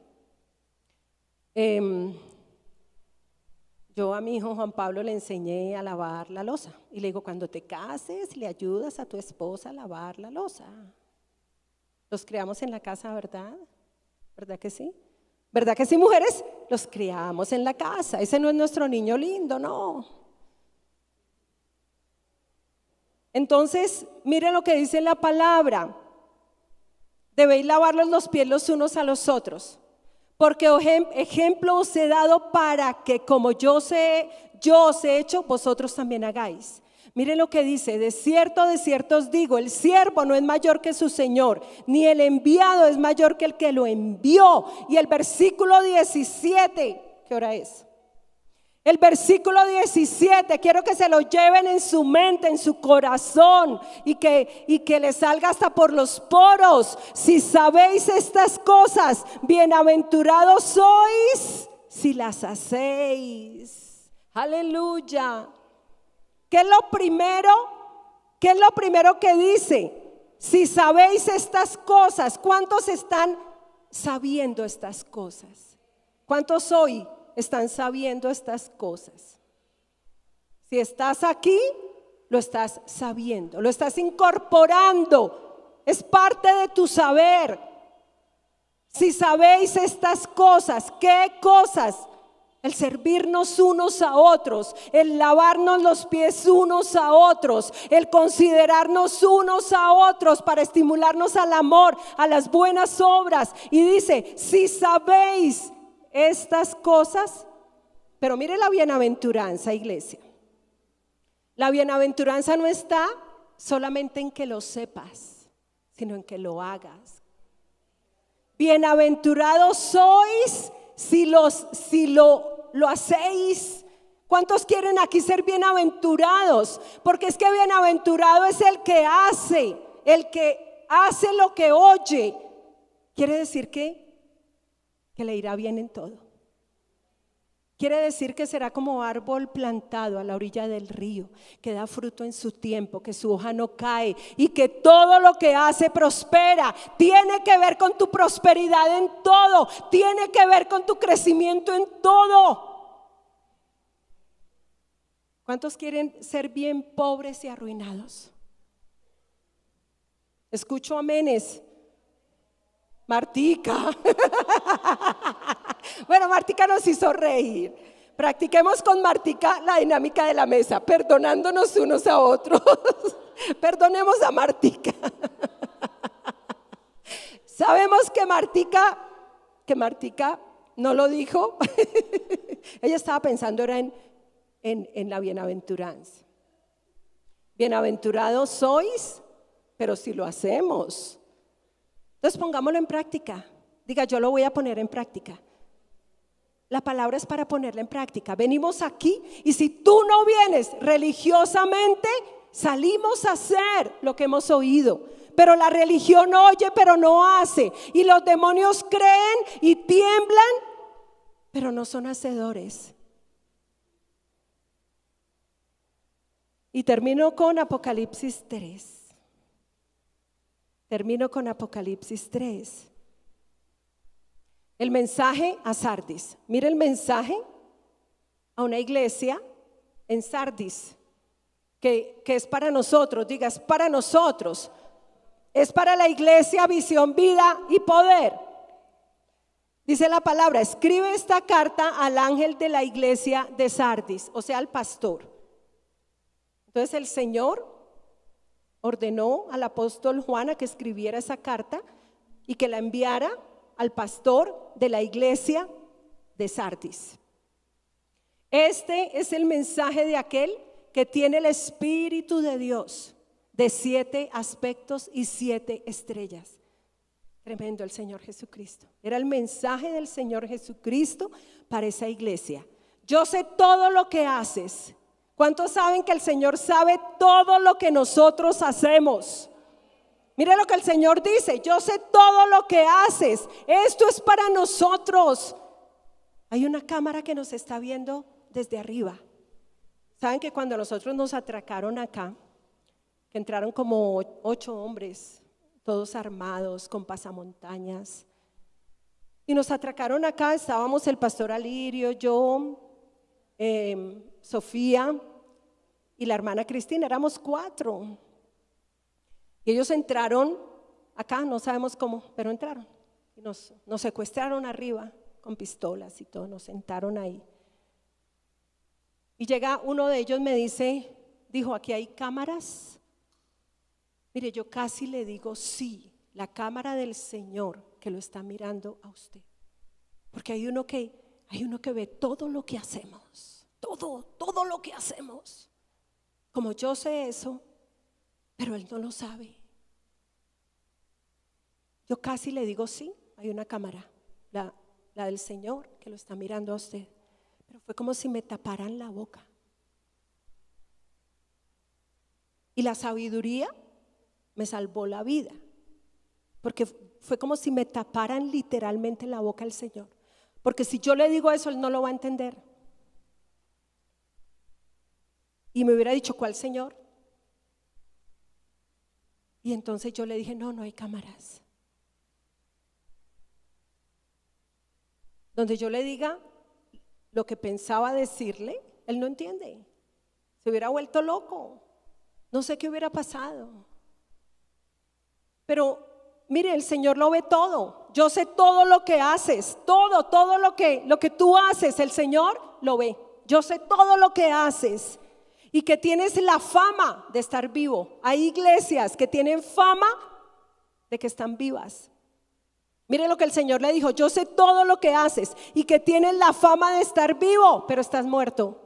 Yo a mi hijo Juan Pablo le enseñé a lavar la loza y le digo, cuando te cases le ayudas a tu esposa a lavar la loza. Los criamos en la casa, ¿verdad? ¿Verdad que sí? ¿Verdad que sí, mujeres? Los criamos en la casa. Ese no es nuestro niño lindo, no. Entonces, miren lo que dice la palabra. Debéis lavarlos los pies los unos a los otros. Porque ejemplo os he dado para que como yo os he hecho, vosotros también hagáis. Miren lo que dice, de cierto os digo, el siervo no es mayor que su señor, ni el enviado es mayor que el que lo envió. Y el versículo 17, ¿qué hora es? El versículo 17, quiero que se lo lleven en su mente, en su corazón y que le salga hasta por los poros. Si sabéis estas cosas, bienaventurados sois si las hacéis. Aleluya. ¿Qué es lo primero? ¿Qué es lo primero que dice? Si sabéis estas cosas, ¿cuántos están sabiendo estas cosas? ¿Cuántos hoy están sabiendo estas cosas? Si estás aquí, lo estás sabiendo, lo estás incorporando, es parte de tu saber. Si sabéis estas cosas, ¿qué cosas? El servirnos unos a otros, el lavarnos los pies unos a otros, el considerarnos unos a otros para estimularnos al amor, a las buenas obras. Y dice, si sabéis estas cosas, pero mire la bienaventuranza, iglesia. La bienaventuranza no está solamente en que lo sepas, sino en que lo hagas. Bienaventurados sois si lo hacéis. ¿Cuántos quieren aquí ser bienaventurados? Porque es que bienaventurado es el que hace lo que oye. Quiere decir que le irá bien en todo. Quiere decir que será como árbol plantado a la orilla del río, que da fruto en su tiempo, que su hoja no cae y que todo lo que hace prospera. Tiene que ver con tu prosperidad en todo, tiene que ver con tu crecimiento en todo. ¿Cuántos quieren ser bien pobres y arruinados? Escucho amenes. Martica. Bueno, Martica nos hizo reír. Practiquemos con Martica la dinámica de la mesa, perdonándonos unos a otros. Perdonemos a Martica. Sabemos que Martica no lo dijo. Ella estaba pensando era en la bienaventuranza. Bienaventurados sois, pero si lo hacemos. Entonces pongámoslo en práctica. Diga, yo lo voy a poner en práctica. La palabra es para ponerla en práctica. Venimos aquí y si tú no vienes religiosamente, salimos a hacer lo que hemos oído. Pero la religión oye, pero no hace. Y los demonios creen y tiemblan, pero no son hacedores. Y termino con Apocalipsis 3. El mensaje a Sardis. Mire el mensaje a una iglesia en Sardis, que es para nosotros. Diga, es para nosotros. Es para la iglesia Visión, Vida y Poder. Dice la palabra, escribe esta carta al ángel de la iglesia de Sardis, o sea, al pastor. Entonces el Señor ordenó al apóstol Juan a que escribiera esa carta y que la enviara al pastor de la iglesia de Sardis. Este es el mensaje de aquel que tiene el Espíritu de Dios, de 7 aspectos y 7 estrellas. Tremendo el Señor Jesucristo. Era el mensaje del Señor Jesucristo para esa iglesia. Yo sé todo lo que haces. ¿Cuántos saben que el Señor sabe todo lo que nosotros hacemos? Mire lo que el Señor dice, yo sé todo lo que haces. Esto es para nosotros. Hay una cámara que nos está viendo desde arriba. ¿Saben que cuando nosotros nos atracaron acá, que entraron como 8 hombres, todos armados con pasamontañas, y nos atracaron acá? Estábamos el pastor Alirio, yo, Sofía y la hermana Cristina, éramos 4. Y ellos entraron acá, no sabemos cómo, pero entraron. Y nos secuestraron arriba con pistolas y todo, nos sentaron ahí. Y llega uno de ellos, me dijo, aquí hay cámaras. Mire, yo casi le digo sí, la cámara del Señor que lo está mirando a usted. Porque hay uno que ve todo lo que hacemos, todo lo que hacemos. Como yo sé eso, pero él no lo sabe. Yo casi le digo sí, hay una cámara, la del Señor que lo está mirando a usted. Pero fue como si me taparan la boca. Y la sabiduría me salvó la vida, porque fue como si me taparan literalmente la boca al Señor. Porque si yo le digo eso, él no lo va a entender. Y me hubiera dicho, ¿cuál Señor? Y entonces yo le dije, no hay cámaras. Donde yo le diga lo que pensaba decirle, él no entiende. Se hubiera vuelto loco. No sé qué hubiera pasado. Pero mire, el Señor lo ve todo. Yo sé todo lo que haces, todo lo que tú haces, el Señor lo ve. Yo sé todo lo que haces y que tienes la fama de estar vivo. Hay iglesias que tienen fama de que están vivas. Mire lo que el Señor le dijo, yo sé todo lo que haces y que tienes la fama de estar vivo, pero estás muerto.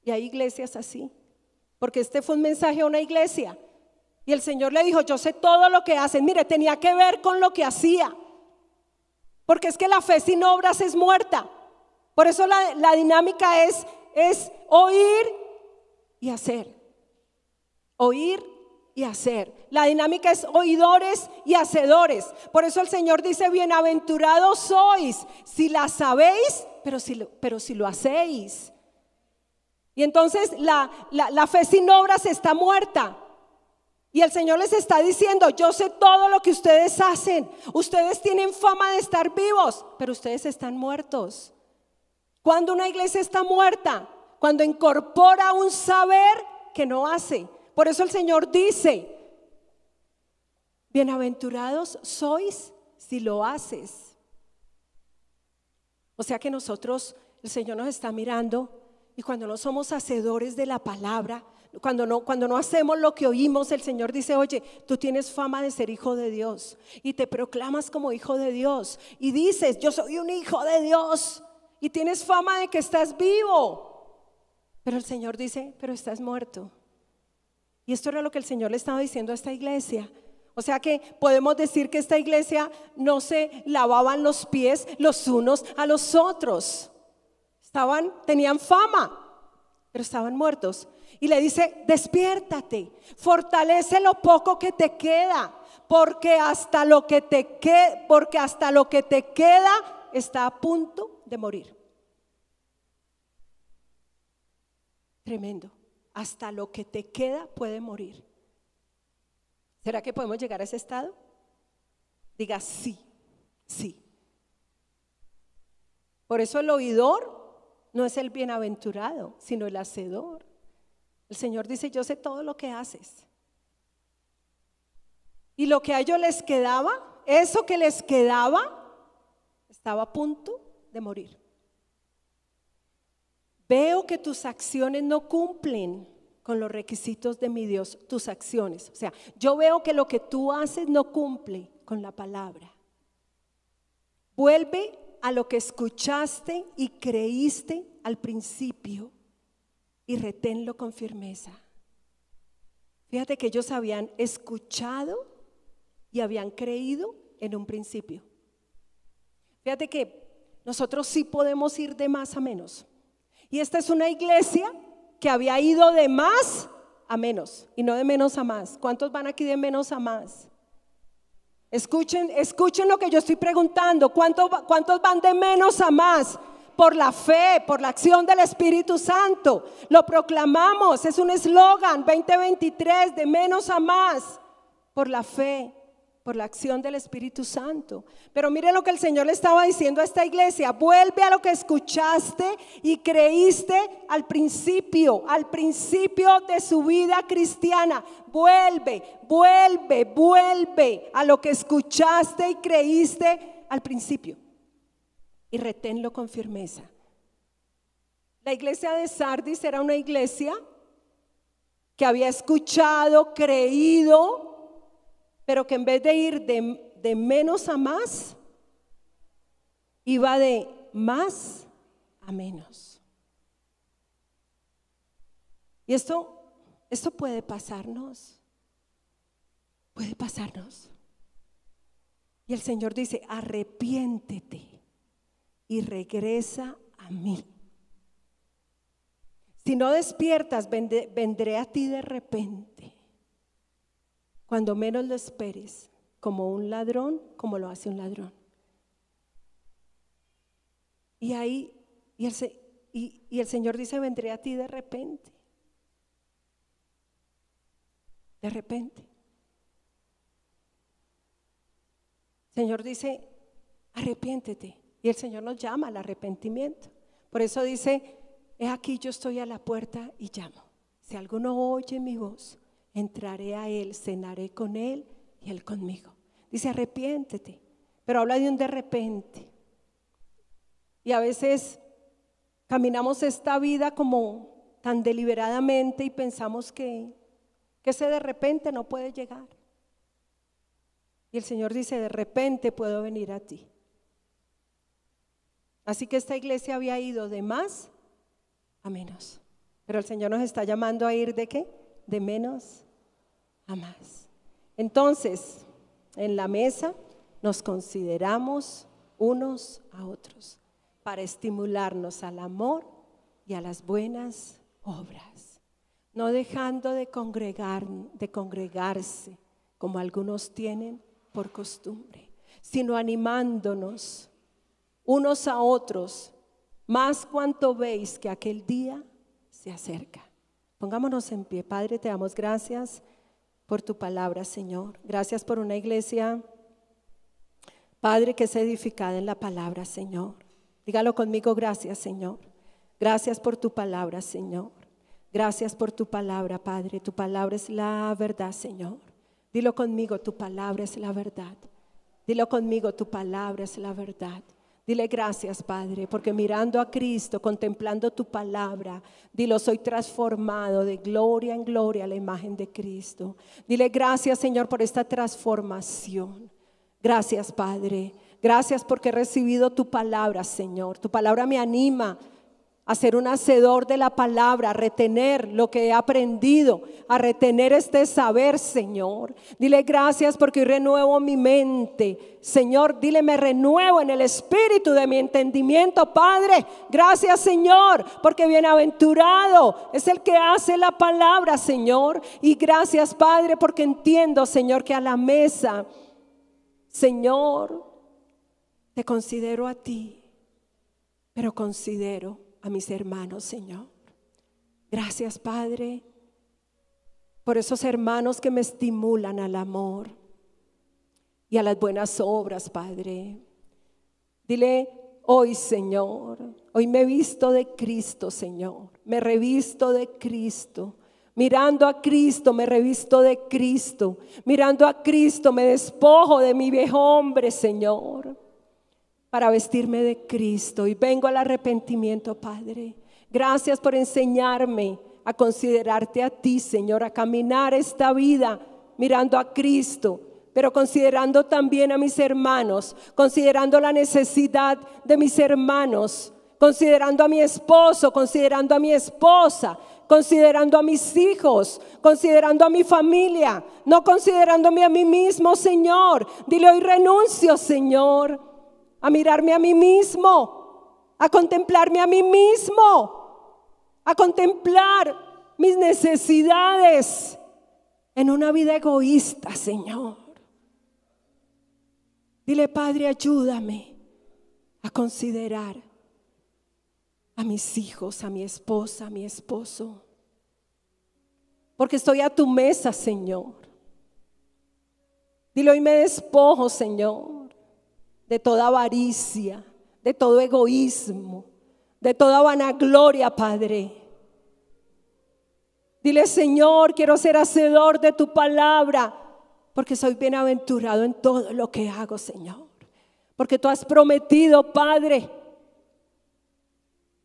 Y hay iglesias así, porque este fue un mensaje a una iglesia. Y el Señor le dijo, yo sé todo lo que hacen. Mire, tenía que ver con lo que hacía, porque es que la fe sin obras es muerta. Por eso la dinámica es oír y hacer. Oír y hacer. La dinámica es oidores y hacedores. Por eso el Señor dice, bienaventurados sois si la sabéis, pero si lo hacéis. Y entonces la fe sin obras está muerta. Y el Señor les está diciendo, yo sé todo lo que ustedes hacen. Ustedes tienen fama de estar vivos, pero ustedes están muertos. Cuando una iglesia está muerta, cuando incorpora un saber que no hace. Por eso el Señor dice, bienaventurados sois si lo haces. O sea que nosotros, el Señor nos está mirando, y cuando no somos hacedores de la palabra, cuando no hacemos lo que oímos, el Señor dice, oye, tú tienes fama de ser hijo de Dios y te proclamas como hijo de Dios y dices, yo soy un hijo de Dios, y tienes fama de que estás vivo, Pero el Señor dice, pero estás muerto. Y esto era lo que el Señor le estaba diciendo a esta iglesia. O sea que podemos decir que esta iglesia no se lavaban los pies los unos a los otros. Tenían fama, pero estaban muertos. Y le dice, despiértate, fortalece lo poco que te queda, porque hasta lo que te queda está a punto de morir. Tremendo. Hasta lo que te queda puede morir. ¿Será que podemos llegar a ese estado? Diga sí, sí. Por eso el oidor no es el bienaventurado, sino el hacedor. El Señor dice, yo sé todo lo que haces. Y lo que a ellos les quedaba, eso que les quedaba, estaba a punto de morir. Veo que tus acciones no cumplen con los requisitos de mi Dios, tus acciones. O sea, yo veo que lo que tú haces no cumple con la palabra. Vuelve a lo que escuchaste y creíste al principio y reténlo con firmeza. Fíjate que ellos habían escuchado y habían creído en un principio. Fíjate que nosotros sí podemos ir de más a menos. Y esta es una iglesia que había ido de más a menos y no de menos a más. ¿Cuántos van aquí de menos a más? Escuchen lo que yo estoy preguntando. ¿Cuántos van de menos a más? Por la fe, por la acción del Espíritu Santo. Lo proclamamos, es un eslogan 2023, de menos a más, por la fe, por la acción del Espíritu Santo. Pero mire lo que el Señor le estaba diciendo a esta iglesia: vuelve a lo que escuchaste y creíste al principio de su vida cristiana. Vuelve a lo que escuchaste y creíste al principio y reténlo con firmeza. La iglesia de Sardis era una iglesia que había escuchado, creído, pero que en vez de ir de menos a más, iba de más a menos. Y esto puede pasarnos. Puede pasarnos. Y el Señor dice: arrepiéntete y regresa a mí. Si no despiertas, vendré a ti de repente, cuando menos lo esperes, como un ladrón, como lo hace un ladrón. Y el Señor dice: vendré a ti de repente. De repente. El Señor dice: arrepiéntete. Y el Señor nos llama al arrepentimiento. Por eso dice: he aquí, yo estoy a la puerta y llamo. Si alguno oye mi voz, entraré a él, cenaré con él y él conmigo. Dice: arrepiéntete. Pero habla de un de repente. Y a veces caminamos esta vida como tan deliberadamente y pensamos que ese de repente no puede llegar. Y el Señor dice: de repente puedo venir a ti. Así que esta iglesia había ido de más a menos. Pero el Señor nos está llamando a ir ¿de qué? De menos a más. Entonces, en la mesa nos consideramos unos a otros para estimularnos al amor y a las buenas obras, no dejando de congregarse como algunos tienen por costumbre, sino animándonos unos a otros, más cuanto veis que aquel día se acerca. Pongámonos en pie. Padre, te damos gracias por tu palabra, Señor. Gracias por una iglesia, Padre, que es edificada en la palabra, Señor. Dígalo conmigo: gracias, Señor. Gracias por tu palabra, Señor. Gracias por tu palabra, Padre. Tu palabra es la verdad, Señor. Dilo conmigo: tu palabra es la verdad. Dilo conmigo: tu palabra es la verdad. Dile: gracias, Padre, porque mirando a Cristo, contemplando tu palabra, dilo: soy transformado de gloria en gloria a la imagen de Cristo. Dile: gracias, Señor, por esta transformación. Gracias, Padre. Gracias porque he recibido tu palabra, Señor. Tu palabra me anima a ser un hacedor de la palabra, a retener lo que he aprendido, a retener este saber, Señor. Dile gracias porque hoy renuevo mi mente. Señor, dile, me renuevo en el espíritu de mi entendimiento, Padre. Gracias, Señor, porque bienaventurado es el que hace la palabra, Señor. Y gracias, Padre, porque entiendo, Señor, que a la mesa, Señor, te considero a ti, pero considero a mis hermanos, Señor. Gracias, Padre, por esos hermanos que me estimulan al amor y a las buenas obras, Padre. Dile hoy, Señor, hoy me visto de Cristo, Señor. Me revisto de Cristo. Mirando a Cristo me revisto de Cristo. Mirando a Cristo me despojo de mi viejo hombre, Señor, para vestirme de Cristo. Y vengo al arrepentimiento, Padre. Gracias por enseñarme a considerarte a ti, Señor, a caminar esta vida mirando a Cristo, pero considerando también a mis hermanos, considerando la necesidad de mis hermanos, considerando a mi esposo, considerando a mi esposa, considerando a mis hijos, considerando a mi familia, no considerándome a mí mismo, Señor. Dile hoy renuncio, Señor, a mirarme a mí mismo, a contemplarme a mí mismo, a contemplar mis necesidades en una vida egoísta, Señor. Dile, Padre, ayúdame a considerar a mis hijos, a mi esposa, a mi esposo, porque estoy a tu mesa, Señor. Dile, hoy me despojo, Señor, de toda avaricia, de todo egoísmo, de toda vanagloria, Padre. Dile, Señor, quiero ser hacedor de tu palabra, porque soy bienaventurado en todo lo que hago, Señor. Porque tú has prometido, Padre,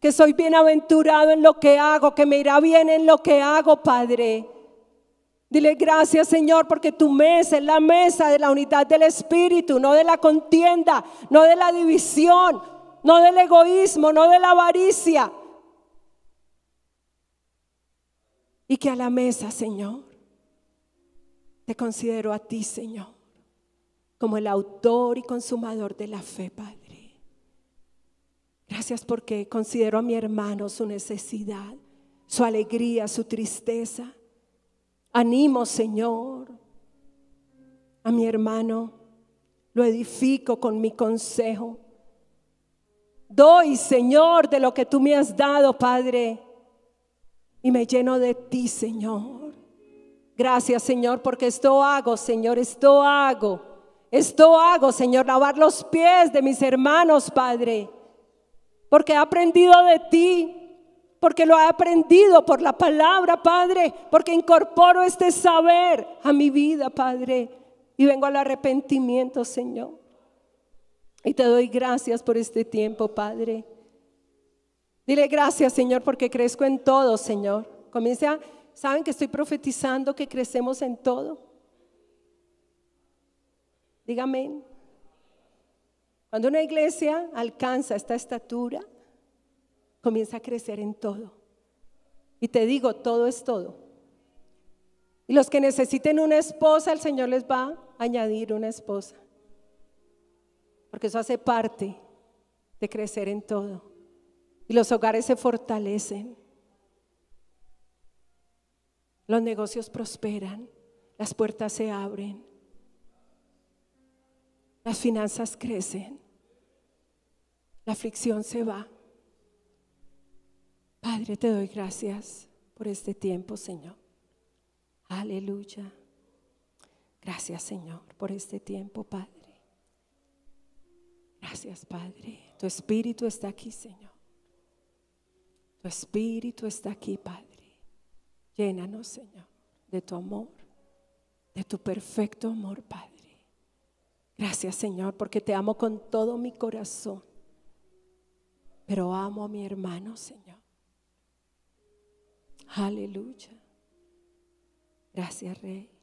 que soy bienaventurado en lo que hago, que me irá bien en lo que hago, Padre. Dile gracias, Señor, porque tu mesa es la mesa de la unidad del Espíritu, no de la contienda, no de la división, no del egoísmo, no de la avaricia. Y que a la mesa, Señor, te considero a ti, Señor, como el autor y consumador de la fe, Padre. Gracias porque considero a mi hermano su necesidad, su alegría, su tristeza. Animo, Señor, a mi hermano, lo edifico con mi consejo. Doy, Señor, de lo que tú me has dado, Padre, y me lleno de ti, Señor. Gracias, Señor, porque esto hago, Señor, esto hago, Señor, lavar los pies de mis hermanos, Padre, porque he aprendido de ti. Porque lo he aprendido por la palabra, Padre, porque incorporo este saber a mi vida, Padre, y vengo al arrepentimiento, Señor. Y te doy gracias por este tiempo, Padre. Dile gracias, Señor, porque crezco en todo, Señor. ¿Saben que estoy profetizando que crecemos en todo? Dígame. Cuando una iglesia alcanza esta estatura, comienza a crecer en todo. Y te digo, todo es todo. Y los que necesiten una esposa, el Señor les va a añadir una esposa. Porque eso hace parte de crecer en todo. Y los hogares se fortalecen. Los negocios prosperan. Las puertas se abren. Las finanzas crecen. La aflicción se va. Padre, te doy gracias por este tiempo, Señor. Aleluya. Gracias, Señor, por este tiempo, Padre. Gracias, Padre. Tu Espíritu está aquí, Señor. Tu Espíritu está aquí, Padre. Llénanos, Señor, de tu amor, de tu perfecto amor, Padre. Gracias, Señor, porque te amo con todo mi corazón, pero amo a mi hermano, Señor. Aleluya. Gracias, Rey.